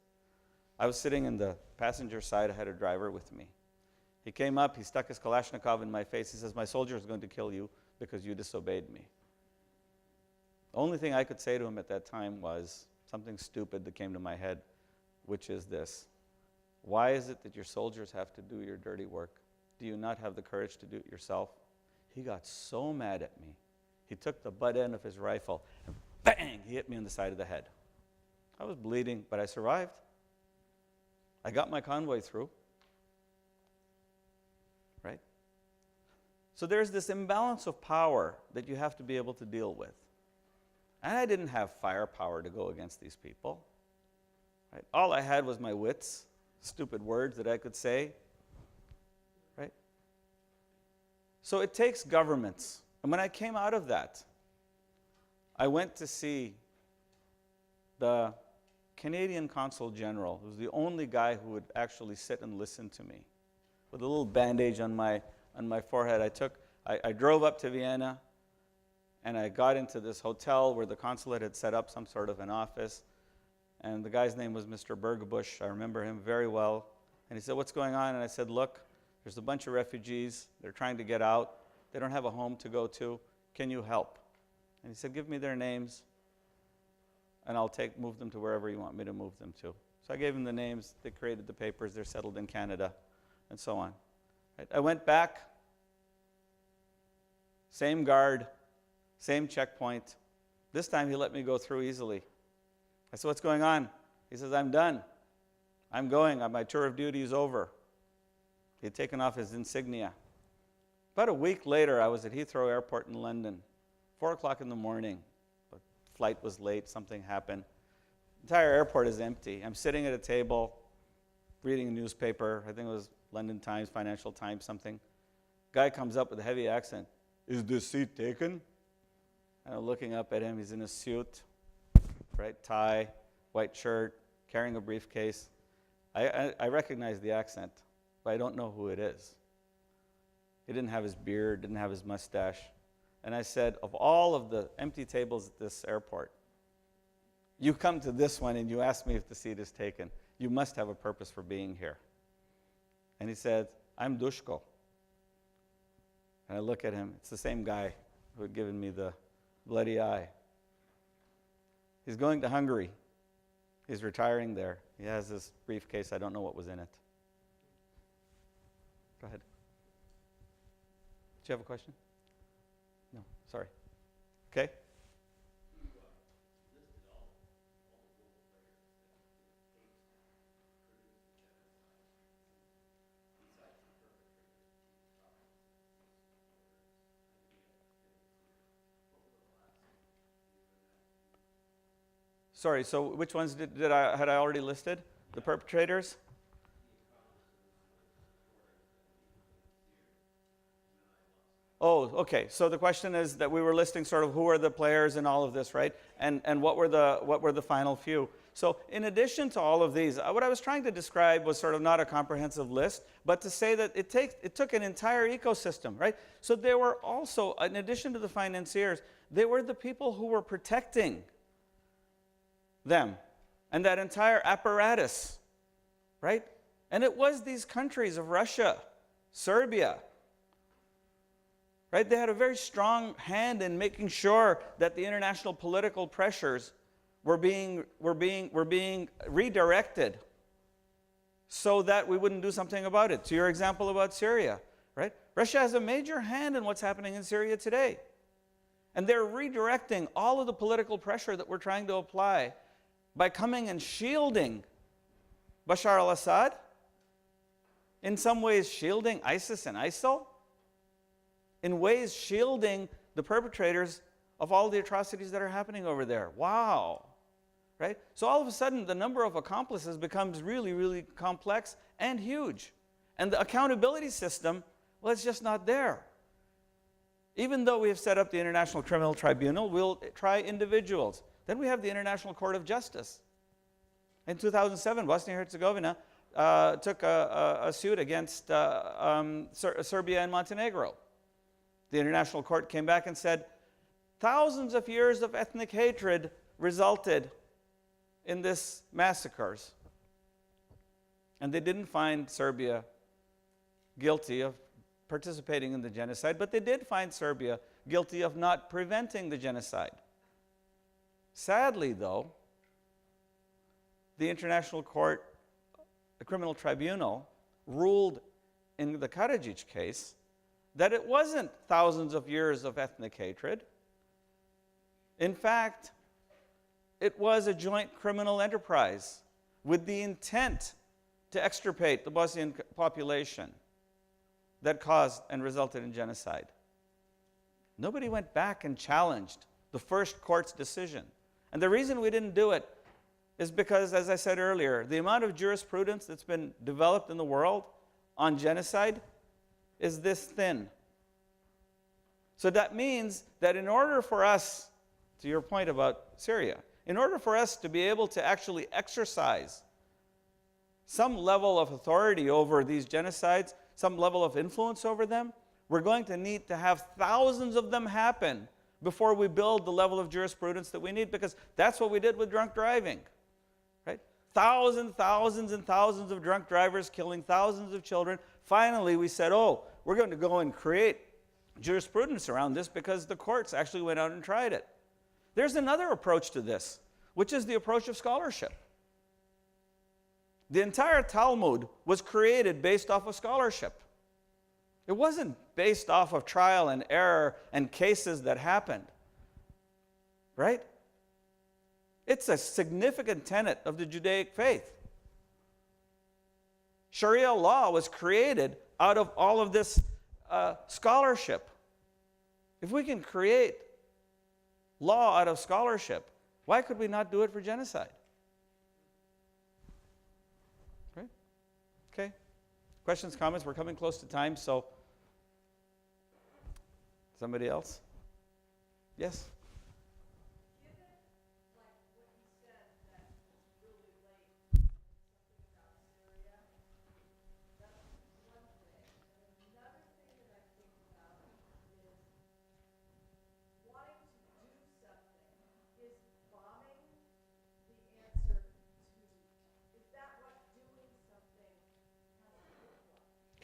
I was sitting in the passenger side, I had a driver with me. He came up, he stuck his Kalashnikov in my face, he says, my soldier is going to kill you because you disobeyed me. The only thing I could say to him at that time was something stupid that came to my head, which is this. Why is it that your soldiers have to do your dirty work? Do you not have the courage to do it yourself? He got so mad at me. He took the butt end of his rifle and bang, he hit me on the side of the head. I was bleeding, but I survived. I got my convoy through. Right? So there's this imbalance of power that you have to be able to deal with. And I didn't have firepower to go against these people. Right? All I had was my wits, stupid words that I could say. Right? So it takes governments. And when I came out of that, I went to see the Canadian Consul General, who was the only guy who would actually sit and listen to me. With a little bandage on my forehead, I drove up to Vienna, and I got into this hotel where the consulate had set up some sort of an office. And the guy's name was Mr. Bergebush. I remember him very well. And he said, what's going on? And I said, look, there's a bunch of refugees. They're trying to get out. They don't have a home to go to. Can you help? And he said, give me their names, and I'll move them to wherever you want me to move them to. So I gave him the names. They created the papers. They're settled in Canada, and so on. Right? I went back. Same guard. Same checkpoint. This time he let me go through easily. I said, what's going on? He says, I'm done. I'm going. My tour of duty is over. He had taken off his insignia. About a week later, I was at Heathrow Airport in London, 4 o'clock in the morning. The flight was late, something happened. The entire airport is empty. I'm sitting at a table, reading a newspaper. I think it was London Times, Financial Times, something. Guy comes up with a heavy accent. Is this seat taken? And I'm looking up at him. He's in a suit, right, tie, white shirt, carrying a briefcase. I recognize the accent, but I don't know who it is. He didn't have his beard, didn't have his mustache. And I said, of all of the empty tables at this airport, you come to this one and you ask me if the seat is taken. You must have a purpose for being here. And he said, I'm Dushko. And I look at him. It's the same guy who had given me the bloody eye. He's going to Hungary. He's retiring there. He has this briefcase. I don't know what was in it. Go ahead. Do you have a question? No, sorry. Okay. Sorry, so which ones had I already listed? The perpetrators? Oh, okay. So the question is that we were listing sort of who are the players in all of this, right? And what were the final few? So in addition to all of these, what I was trying to describe was sort of not a comprehensive list, but to say that it took an entire ecosystem, right? So there were also, in addition to the financiers, they were the people who were protecting them and that entire apparatus, right? And it was these countries of Russia, Serbia, right? They had a very strong hand in making sure that the international political pressures were being redirected so that we wouldn't do something about it. To your example about Syria, right? Russia has a major hand in what's happening in Syria today. And they're redirecting all of the political pressure that we're trying to apply by coming and shielding Bashar al-Assad, in some ways shielding ISIS and ISIL, in ways shielding the perpetrators of all the atrocities that are happening over there. Wow. Right? So all of a sudden, the number of accomplices becomes really, really complex and huge. And the accountability system, well, it's just not there. Even though we have set up the International Criminal Tribunal, we'll try individuals. Then we have the International Court of Justice. In 2007, Bosnia-Herzegovina took a suit against Serbia and Montenegro. The International Court came back and said, thousands of years of ethnic hatred resulted in this massacres. And they didn't find Serbia guilty of participating in the genocide, but they did find Serbia guilty of not preventing the genocide. Sadly, though, the International Court, the Criminal Tribunal, ruled in the Karadzic case that it wasn't thousands of years of ethnic hatred. In fact, it was a joint criminal enterprise with the intent to extirpate the Bosnian population that caused and resulted in genocide. Nobody went back and challenged the first court's decision. And the reason we didn't do it is because, as I said earlier, the amount of jurisprudence that's been developed in the world on genocide is this thin. So that means that in order for us, to your point about Syria, in order for us to be able to actually exercise some level of authority over these genocides, some level of influence over them, we're going to need to have thousands of them happen before we build the level of jurisprudence that we need, because that's what we did with drunk driving, right? Thousands and thousands of drunk drivers killing thousands of children. Finally, we said, oh, we're going to go and create jurisprudence around this because the courts actually went out and tried it. There's another approach to this, which is the approach of scholarship. The entire Talmud was created based off of scholarship. It wasn't based off of trial and error and cases that happened, right? It's a significant tenet of the Judaic faith. Sharia law was created out of all of this scholarship. If we can create law out of scholarship, why could we not do it for genocide? Right? Okay. Questions, comments? We're coming close to time, so somebody else? Yes?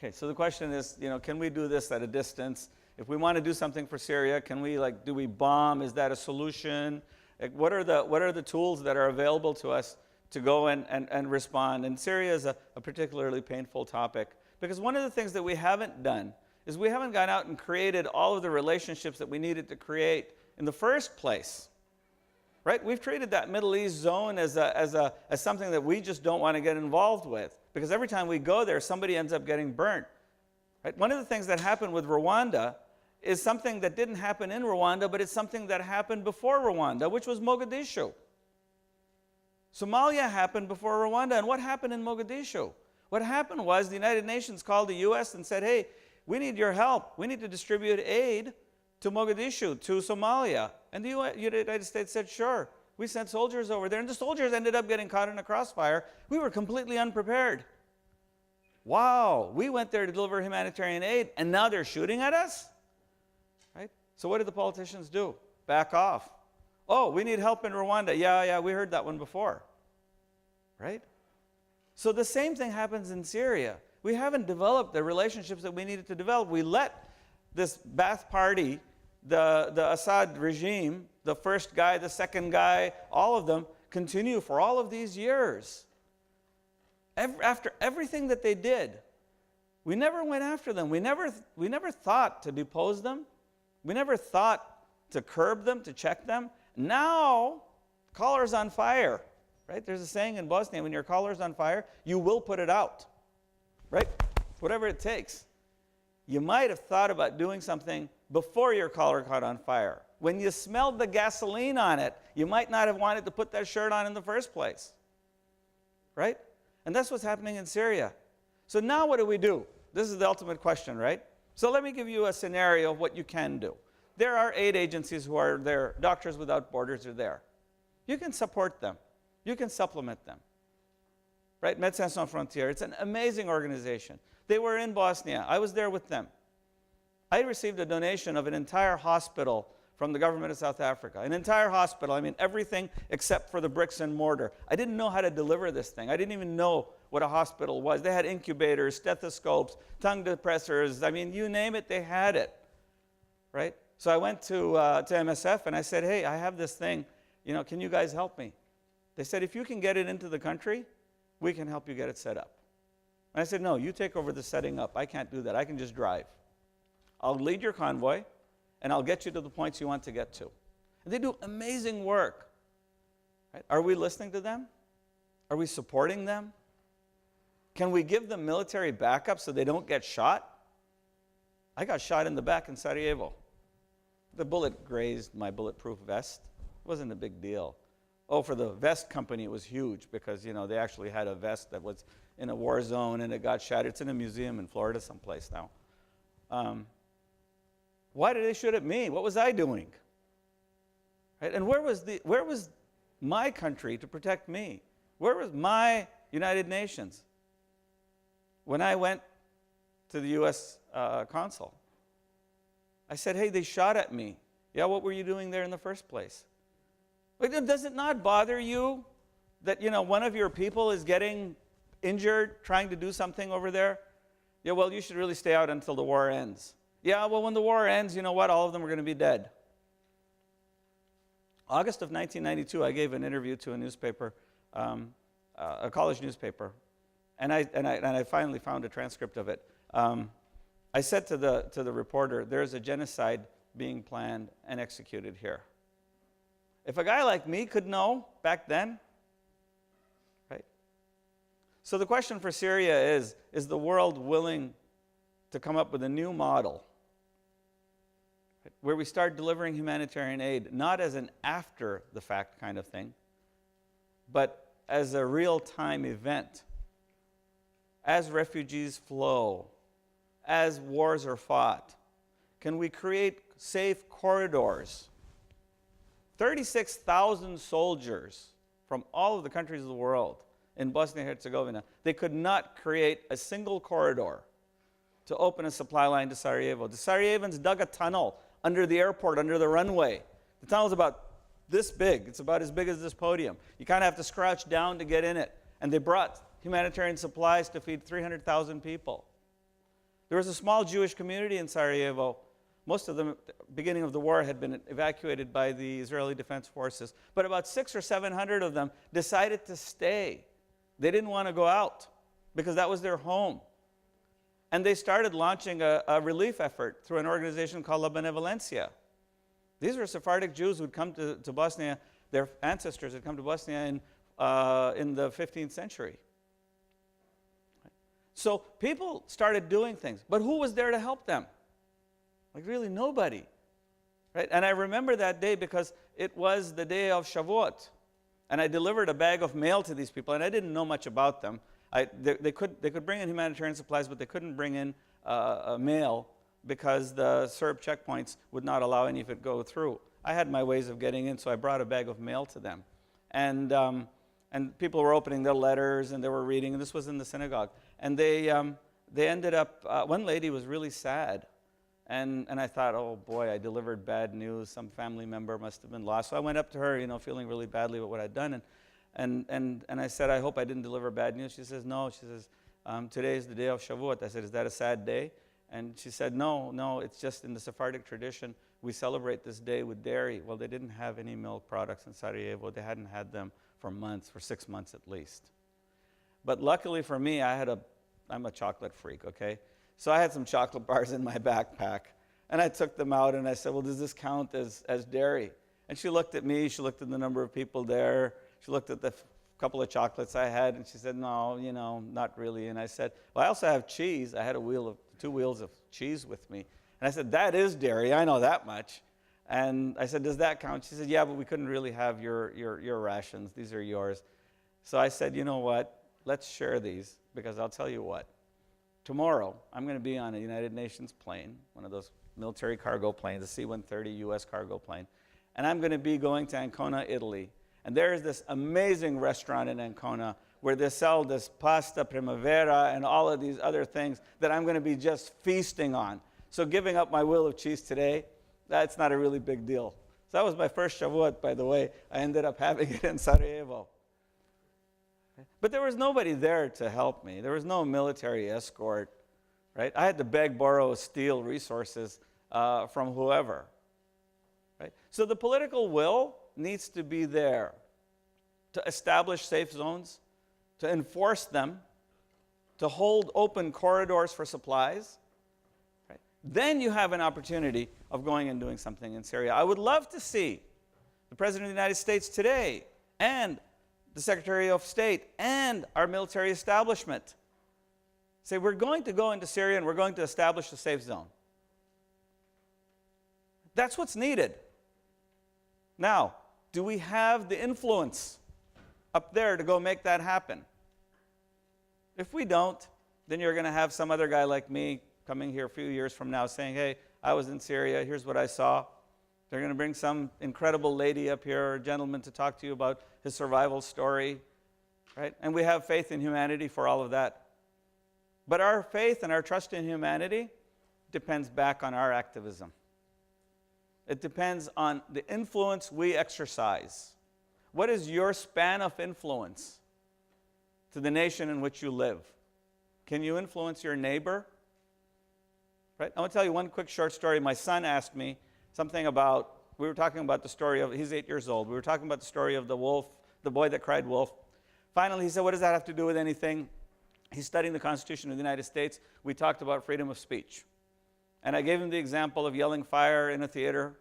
Okay, so the question is, can we do this at a distance? If we want to do something for Syria, can we, do we bomb? Is that a solution? What are the tools that are available to us to go and respond? And Syria is a particularly painful topic, because one of the things that we haven't done is we haven't gone out and created all of the relationships that we needed to create in the first place. Right? We've treated that Middle East zone as something that we just don't want to get involved with, because every time we go there, somebody ends up getting burnt. Right? One of the things that happened with Rwanda is something that didn't happen in Rwanda, but it's something that happened before Rwanda, which was Mogadishu. Somalia happened before Rwanda, and what happened in Mogadishu? What happened was the United Nations called the U.S. and said, hey, we need your help. We need to distribute aid to Mogadishu, to Somalia. And the United States said, sure. We sent soldiers over there, and the soldiers ended up getting caught in a crossfire. We were completely unprepared. Wow, we went there to deliver humanitarian aid, and now they're shooting at us? Right? So what did the politicians do? Back off. Oh, we need help in Rwanda. Yeah, we heard that one before. Right? So the same thing happens in Syria. We haven't developed the relationships that we needed to develop. We let this Ba'ath Party, the Assad regime, the first guy, the second guy, all of them continue for all of these years. After everything that they did, we never went after them. We never thought to depose them. We never thought to curb them, to check them. Now, collar's on fire, right? There's a saying in Bosnia, when your collar's on fire, you will put it out, right? Whatever it takes. You might have thought about doing something before your collar caught on fire. When you smelled the gasoline on it, you might not have wanted to put that shirt on in the first place, right? And that's what's happening in Syria. So now what do? This is the ultimate question, right? So let me give you a scenario of what you can do. There are aid agencies who are there. Doctors Without Borders are there. You can support them. You can supplement them, right? Médecins Sans Frontières, it's an amazing organization. They were in Bosnia. I was there with them. I received a donation of an entire hospital from the government of South Africa. An entire hospital, I mean everything except for the bricks and mortar. I didn't know how to deliver this thing. I didn't even know what a hospital was. They had incubators, stethoscopes, tongue depressors. I mean, you name it, they had it, right? So I went to MSF and I said, hey, I have this thing. You know, can you guys help me? They said, if you can get it into the country, we can help you get it set up. And I said, no, you take over the setting up. I can't do that. I can just drive. I'll lead your convoy, and I'll get you to the points you want to get to. And they do amazing work. Right? Are we listening to them? Are we supporting them? Can we give them military backup so they don't get shot? I got shot in the back in Sarajevo. The bullet grazed my bulletproof vest. It wasn't a big deal. Oh, for the vest company, it was huge because, you know, they actually had a vest that was in a war zone and it got shattered. It's in a museum in Florida someplace now. Why did they shoot at me? What was I doing? Right? And where was my country to protect me? Where was my United Nations when I went to the U.S. consul? I said, hey, they shot at me. Yeah, what were you doing there in the first place? Does it not bother you that, you know, one of your people is getting injured trying to do something over there? Yeah, well, you should really stay out until the war ends. Yeah, well, when the war ends, you know what? All of them are going to be dead. August of 1992, I gave an interview to a newspaper, a college newspaper, and I finally found a transcript of it. I said to the reporter, there's a genocide being planned and executed here. If a guy like me could know back then, right? So the question for Syria is the world willing to come up with a new model, right, where we start delivering humanitarian aid, not as an after-the-fact kind of thing, but as a real-time event, as refugees flow, as wars are fought? Can we create safe corridors? 36,000 soldiers from all of the countries of the world in Bosnia-Herzegovina. They could not create a single corridor to open a supply line to Sarajevo. The Sarajevans dug a tunnel under the airport, under the runway. The tunnel's about this big. It's about as big as this podium. You kind of have to crouch down to get in it. And they brought humanitarian supplies to feed 300,000 people. There was a small Jewish community in Sarajevo. Most of them, at the beginning of the war, had been evacuated by the Israeli Defense Forces. But about 600 or 700 of them decided to stay. They didn't want to go out because that was their home. And they started launching a relief effort through an organization called La Benevolencia. These were Sephardic Jews who had come to Bosnia. Their ancestors had come to Bosnia in the 15th century. So people started doing things. But who was there to help them? Like really nobody, right? And I remember that day because it was the day of Shavuot. And I delivered a bag of mail to these people, and I didn't know much about them. They could bring in humanitarian supplies, but they couldn't bring in mail because the Serb checkpoints would not allow any of it to go through. I had my ways of getting in, so I brought a bag of mail to them. And people were opening their letters, and they were reading, and this was in the synagogue. And they ended up, one lady was really sad. And I thought, oh boy, I delivered bad news. Some family member must have been lost. So I went up to her, you know, feeling really badly about what I'd done. And I said, I hope I didn't deliver bad news. She says, no. She says, today is the day of Shavuot. I said, is that a sad day? And she said, no, it's just in the Sephardic tradition, we celebrate this day with dairy. Well, they didn't have any milk products in Sarajevo. They hadn't had them for months, for 6 months at least. But luckily for me, I'm a chocolate freak, okay? So I had some chocolate bars in my backpack, and I took them out, and I said, well, does this count as dairy? And she looked at me, she looked at the number of people there, she looked at the couple of chocolates I had, and she said, no, not really. And I said, well, I also have cheese. I had 2 wheels of cheese with me. And I said, that is dairy, I know that much. And I said, does that count? She said, yeah, but we couldn't really have your rations. These are yours. So I said, you know what? Let's share these, because I'll tell you what. Tomorrow, I'm going to be on a United Nations plane, one of those military cargo planes, a C-130 U.S. cargo plane, and I'm going to be going to Ancona, Italy. And there is this amazing restaurant in Ancona where they sell this pasta primavera and all of these other things that I'm going to be just feasting on. So giving up my wheel of cheese today, that's not a really big deal. So that was my first Shavuot, by the way. I ended up having it in Sarajevo. But there was nobody there to help me. There was no military escort, right? I had to beg, borrow, steal resources from whoever, right? So the political will needs to be there to establish safe zones, to enforce them, to hold open corridors for supplies, right? Then you have an opportunity of going and doing something in Syria. I would love to see the President of the United States today and the Secretary of State and our military establishment say, we're going to go into Syria and we're going to establish a safe zone. That's what's needed. Now, do we have the influence up there to go make that happen? If we don't, then you're going to have some other guy like me coming here a few years from now saying, hey, I was in Syria, here's what I saw. They're going to bring some incredible lady up here, or gentleman, to talk to you about his survival story, right? And we have faith in humanity for all of that. But our faith and our trust in humanity depends back on our activism. It depends on the influence we exercise. What is your span of influence to the nation in which you live? Can you influence your neighbor? Right? I want to tell you one quick short story. My son asked me something about, we were talking about the story of, he's 8 years old. We were talking about the story of the wolf, the boy that cried wolf. Finally, he said, what does that have to do with anything? He's studying the Constitution of the United States. We talked about freedom of speech. And I gave him the example of yelling fire in a theater,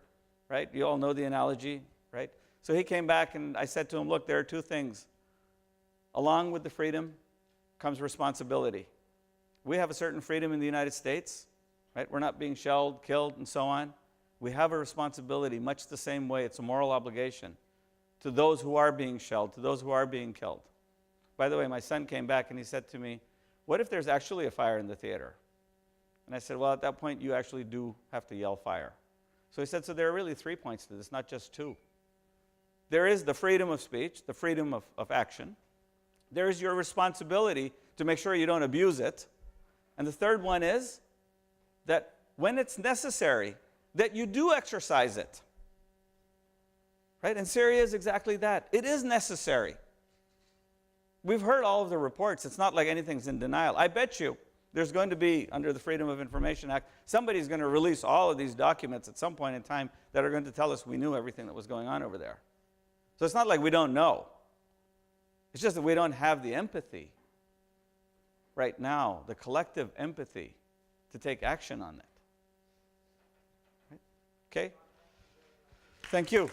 right? You all know the analogy, right? So he came back and I said to him, look, there are 2 things. Along with the freedom comes responsibility. We have a certain freedom in the United States, right? We're not being shelled, killed, and so on. We have a responsibility much the same way. It's a moral obligation to those who are being shelled, to those who are being killed. By the way, my son came back and he said to me, what if there's actually a fire in the theater? And I said, well, at that point, you actually do have to yell fire. So he said, so there are really 3 points to this, not just 2. There is the freedom of speech, the freedom of action. There is your responsibility to make sure you don't abuse it. And the third one is that when it's necessary, that you do exercise it. Right? And Syria is exactly that. It is necessary. We've heard all of the reports. It's not like anything's in denial. I bet you there's going to be, under the Freedom of Information Act, somebody's going to release all of these documents at some point in time that are going to tell us we knew everything that was going on over there. So it's not like we don't know. It's just that we don't have the empathy right now, the collective empathy to take action on it. Right? Okay? Thank you.